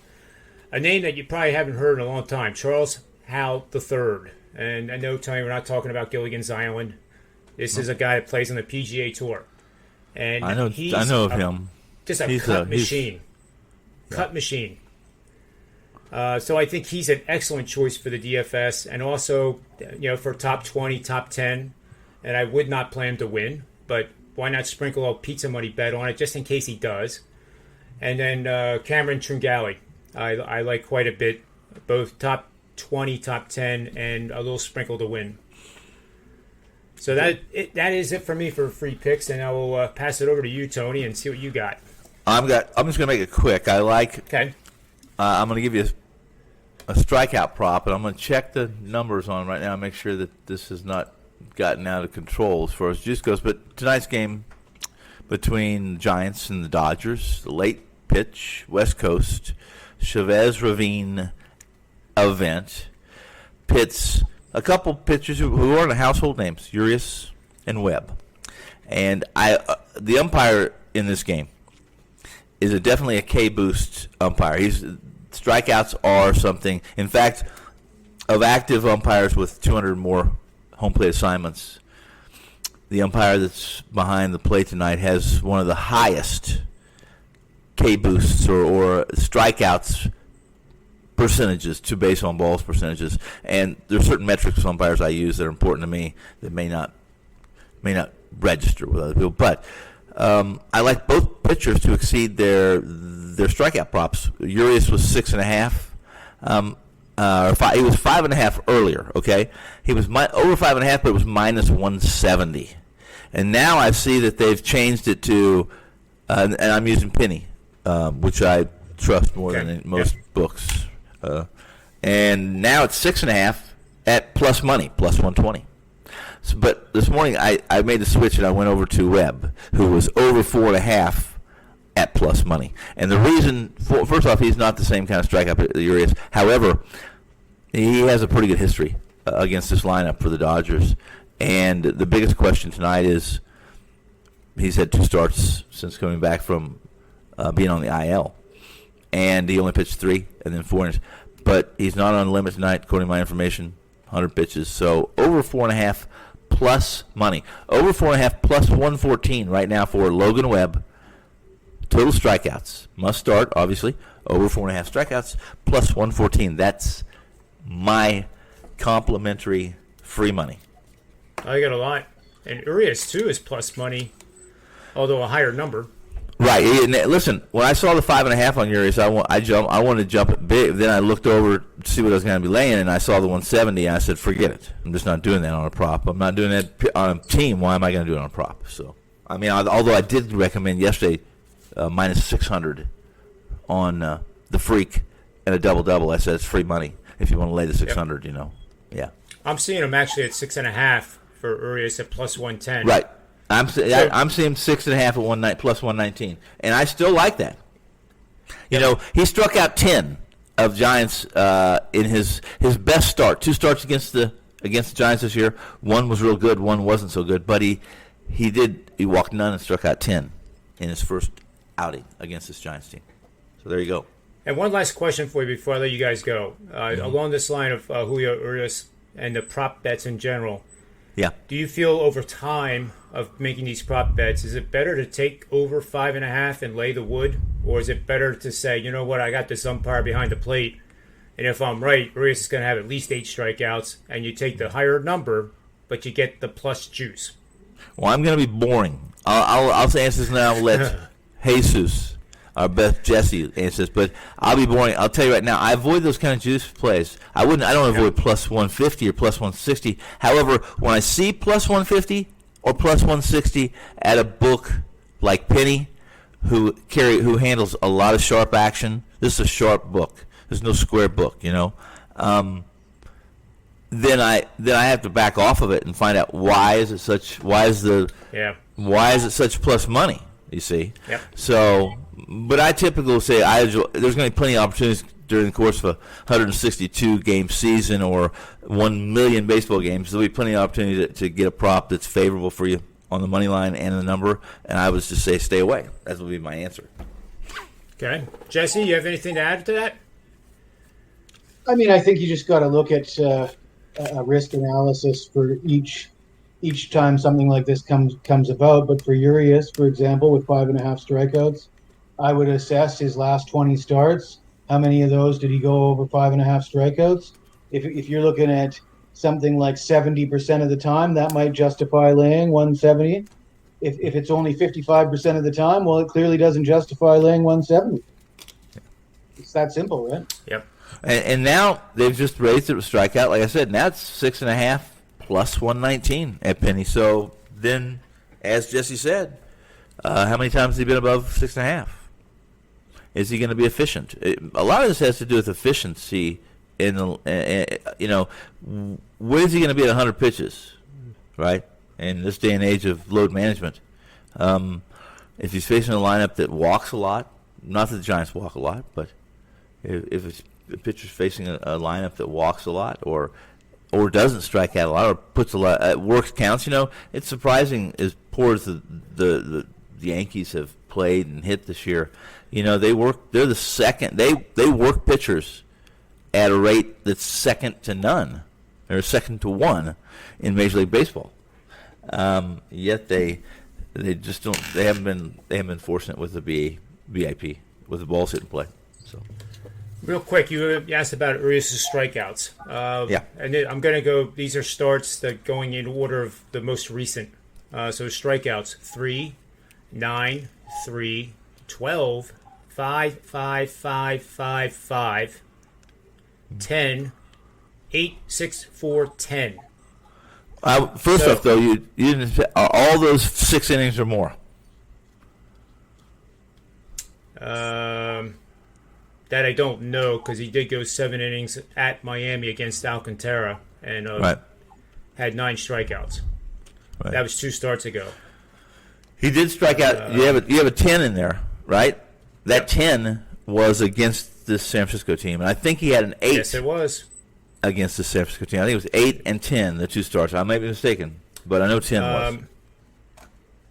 A name that you probably haven't heard in a long time, Charles Howell III. And I know, Tony, we're not talking about Gilligan's Island. This is a guy that plays on the PGA Tour. And I know of him. Just a cut machine. Cut machine. So I think he's an excellent choice for the DFS, and also, for top 20, top 10. And I would not plan to win, but why not sprinkle a pizza money bet on it just in case he does? And then Cameron Tringale, I like quite a bit, both top 20, top 10, and a little sprinkle to win. So that is it for me for free picks, and I will pass it over to you, Tony, and see what you got. I'm just going to make it quick. Okay. I'm going to give you a strikeout prop, and I'm going to check the numbers on right now and make sure that this has not gotten out of control as far as juice goes. But tonight's game between the Giants and the Dodgers, the late pitch, West Coast, Chavez Ravine event, pits a couple pitchers who are household names, Urias and Webb. And the umpire in this game is definitely a K-boost umpire. Strikeouts are something. In fact, of active umpires with 200 more home plate assignments, the umpire that's behind the plate tonight has one of the highest K-boosts or strikeouts percentages, to base on balls percentages. And there are certain metrics with umpires I use that are important to me that may not register with other people. But I like both pitchers to exceed their strikeout props. Urias was 6.5. He was 5.5 earlier. Okay, he was over 5.5, but it was minus 170. And now I see that they've changed it to, and I'm using Penny, which I trust more than in most books. And now it's 6.5 at plus money, plus 120. So, but this morning I made the switch and I went over to Webb, who was over 4.5 at plus money. And the reason, first off, he's not the same kind of strikeout that Urias. However, he has a pretty good history against this lineup for the Dodgers. And the biggest question tonight is he's had 2 starts since coming back from being on the IL. And he only pitched 3 and then 4 innings. But he's not on limit tonight, according to my information, 100 pitches. So over 4.5 plus money. Over 4.5 plus 114 right now for Logan Webb. Total strikeouts. Must start, obviously. Over 4.5 strikeouts plus 114. That's my complimentary free money. I got a lot. And Urias, too, is plus money, although a higher number. Right. And listen, when I saw the 5.5 on Urias, I wanted to jump it big. Then I looked over to see what I was going to be laying, and I saw the 170, and I said, forget it. I'm just not doing that on a prop. I'm not doing that on a team. Why am I going to do it on a prop? So, I mean, although I did recommend yesterday minus 600 on the Freak and a double-double, I said it's free money if you want to lay the 600, Yeah. I'm seeing him actually at 6.5 for Urias at plus 110. Right. I'm seeing 6.5 at plus 119, and I still like that. He struck out 10 of Giants in his best start. 2 starts against the against the Giants this year. One was real good, one wasn't so good. But he walked none and struck out 10 in his first outing against this Giants team. So there you go. And one last question for you before I let you guys go. Along this line of Julio Urias and the prop bets in general, Yeah. do you feel over time of making these prop bets, is it better to take over 5.5 and lay the wood? Or is it better to say, you know what, I got this umpire behind the plate, and if I'm right, Urias is going to have at least 8 strikeouts, and you take the higher number, but you get the plus juice? Well, I'm going to be boring. I'll answer this now. Let Jesus, our best Jesse, answer this. But I'll be boring. I'll tell you right now. I avoid those kind of juice plays. I don't avoid plus 150 or plus 160. However, when I see plus 150 or plus 160 at a book like Penny, who handles a lot of sharp action, this is a sharp book. There's no square book, you know. Then I have to back off of it and find out why is it such plus money, you see. Yep. So, but I typically will say there's going to be plenty of opportunities during the course of a 162 game season or 1 million baseball games. There'll be plenty of opportunity to get a prop that's favorable for you on the money line and the number, and I would just say stay away. That would be my answer. Okay. Jesse, you have anything to add to that? I mean, I think you just got to look at a risk analysis for each time something like this comes about. But for Urias, for example, with 5.5 strikeouts, I would assess his last 20 starts. How many of those did he go over 5.5 strikeouts? If you're looking at something like 70% of the time, that might justify laying 170. If it's only 55% of the time, well, it clearly doesn't justify laying 170. It's that simple, right? Yep. And now they've just raised it with strikeout. Like I said, now it's 6.5 plus 119 at Penny. So then, as Jesse said, how many times has he been above 6.5? Is he going to be efficient? A lot of this has to do with efficiency. When is he going to be at 100 pitches, right? In this day and age of load management, if he's facing a lineup that walks a lot, not that the Giants walk a lot, but if the pitcher's facing a lineup that walks a lot or doesn't strike out a lot or puts a lot works counts, it's surprising as poor as the Yankees have played and hit this year. They're the second. They work pitchers at a rate that's second to none or second to one in Major League Baseball. Yet they just don't. They haven't been fortunate with the BIP with the balls hit in play. So. Real quick, you asked about Urias' strikeouts. Yeah. And I'm going to go, these are starts that going in order of the most recent. So strikeouts, 3, 9, 3, 12, 5, 5, 5, 5, 5, 10, 8, 6, 4, 10. First off, though, you didn't all those 6 innings or more. That I don't know because he did go 7 innings at Miami against Alcantara and had 9 strikeouts. Right. That was 2 starts ago. He did strike out. You have a 10 in there, right? That 10 was against the San Francisco team, and I think he had an 8. Yes, it was against the San Francisco team. I think it was 8 and 10, the 2 starts. I may be mistaken, but I know 10 was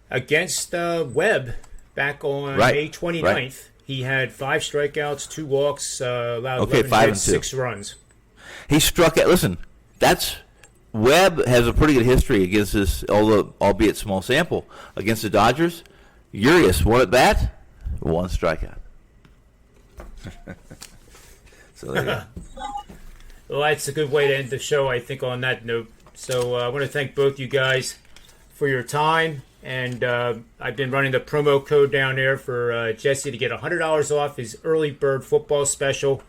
against Webb back on May 29th. Right. He had 5 strikeouts, 2 walks, allowed 11 hits, 6 runs. He struck out. Listen, Webb has a pretty good history against this, albeit small sample, against the Dodgers. Urias, 1 at bat, 1 strikeout. So there you go. Well, that's a good way to end the show, I think, on that note. So I want to thank both you guys for your time. And I've been running the promo code down there for Jesse to get $100 off his early bird football special.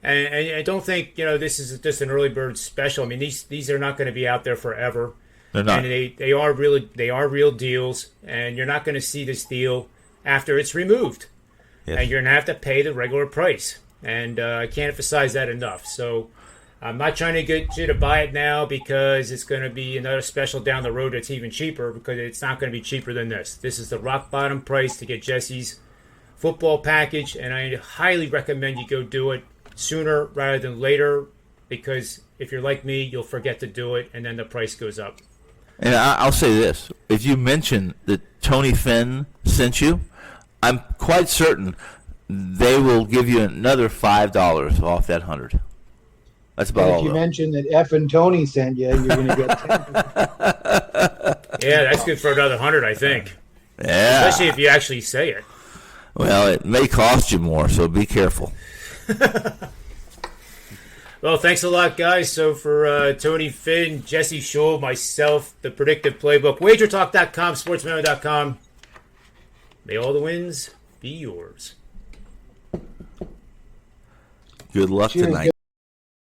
And I don't think this is just an early bird special. I mean, these are not going to be out there forever. They're not. And they are real deals. And you're not going to see this deal after it's removed. Yes. And you're going to have to pay the regular price. And I can't emphasize that enough. So I'm not trying to get you to buy it now because it's going to be another special down the road that's even cheaper, because it's not going to be cheaper than this. This is the rock bottom price to get Jesse's football package, and I highly recommend you go do it sooner rather than later, because if you're like me, you'll forget to do it, and then the price goes up. And I'll say this: if you mention that Tony Finn sent you, I'm quite certain they will give you another $5 off that 100. That's about And all. if you though. mention that F and Tony sent you, you're going to get 10%. Yeah, that's good for another 100, I think. Yeah. Especially if you actually say it. Well, it may cost you more, so be careful. Well, thanks a lot, guys. So for Tony Finn, Jesse Scholl, myself, the Predictive Playbook, WagerTalk.com, SportsMemo.com. May all the wins be yours. Good luck Cheers, tonight.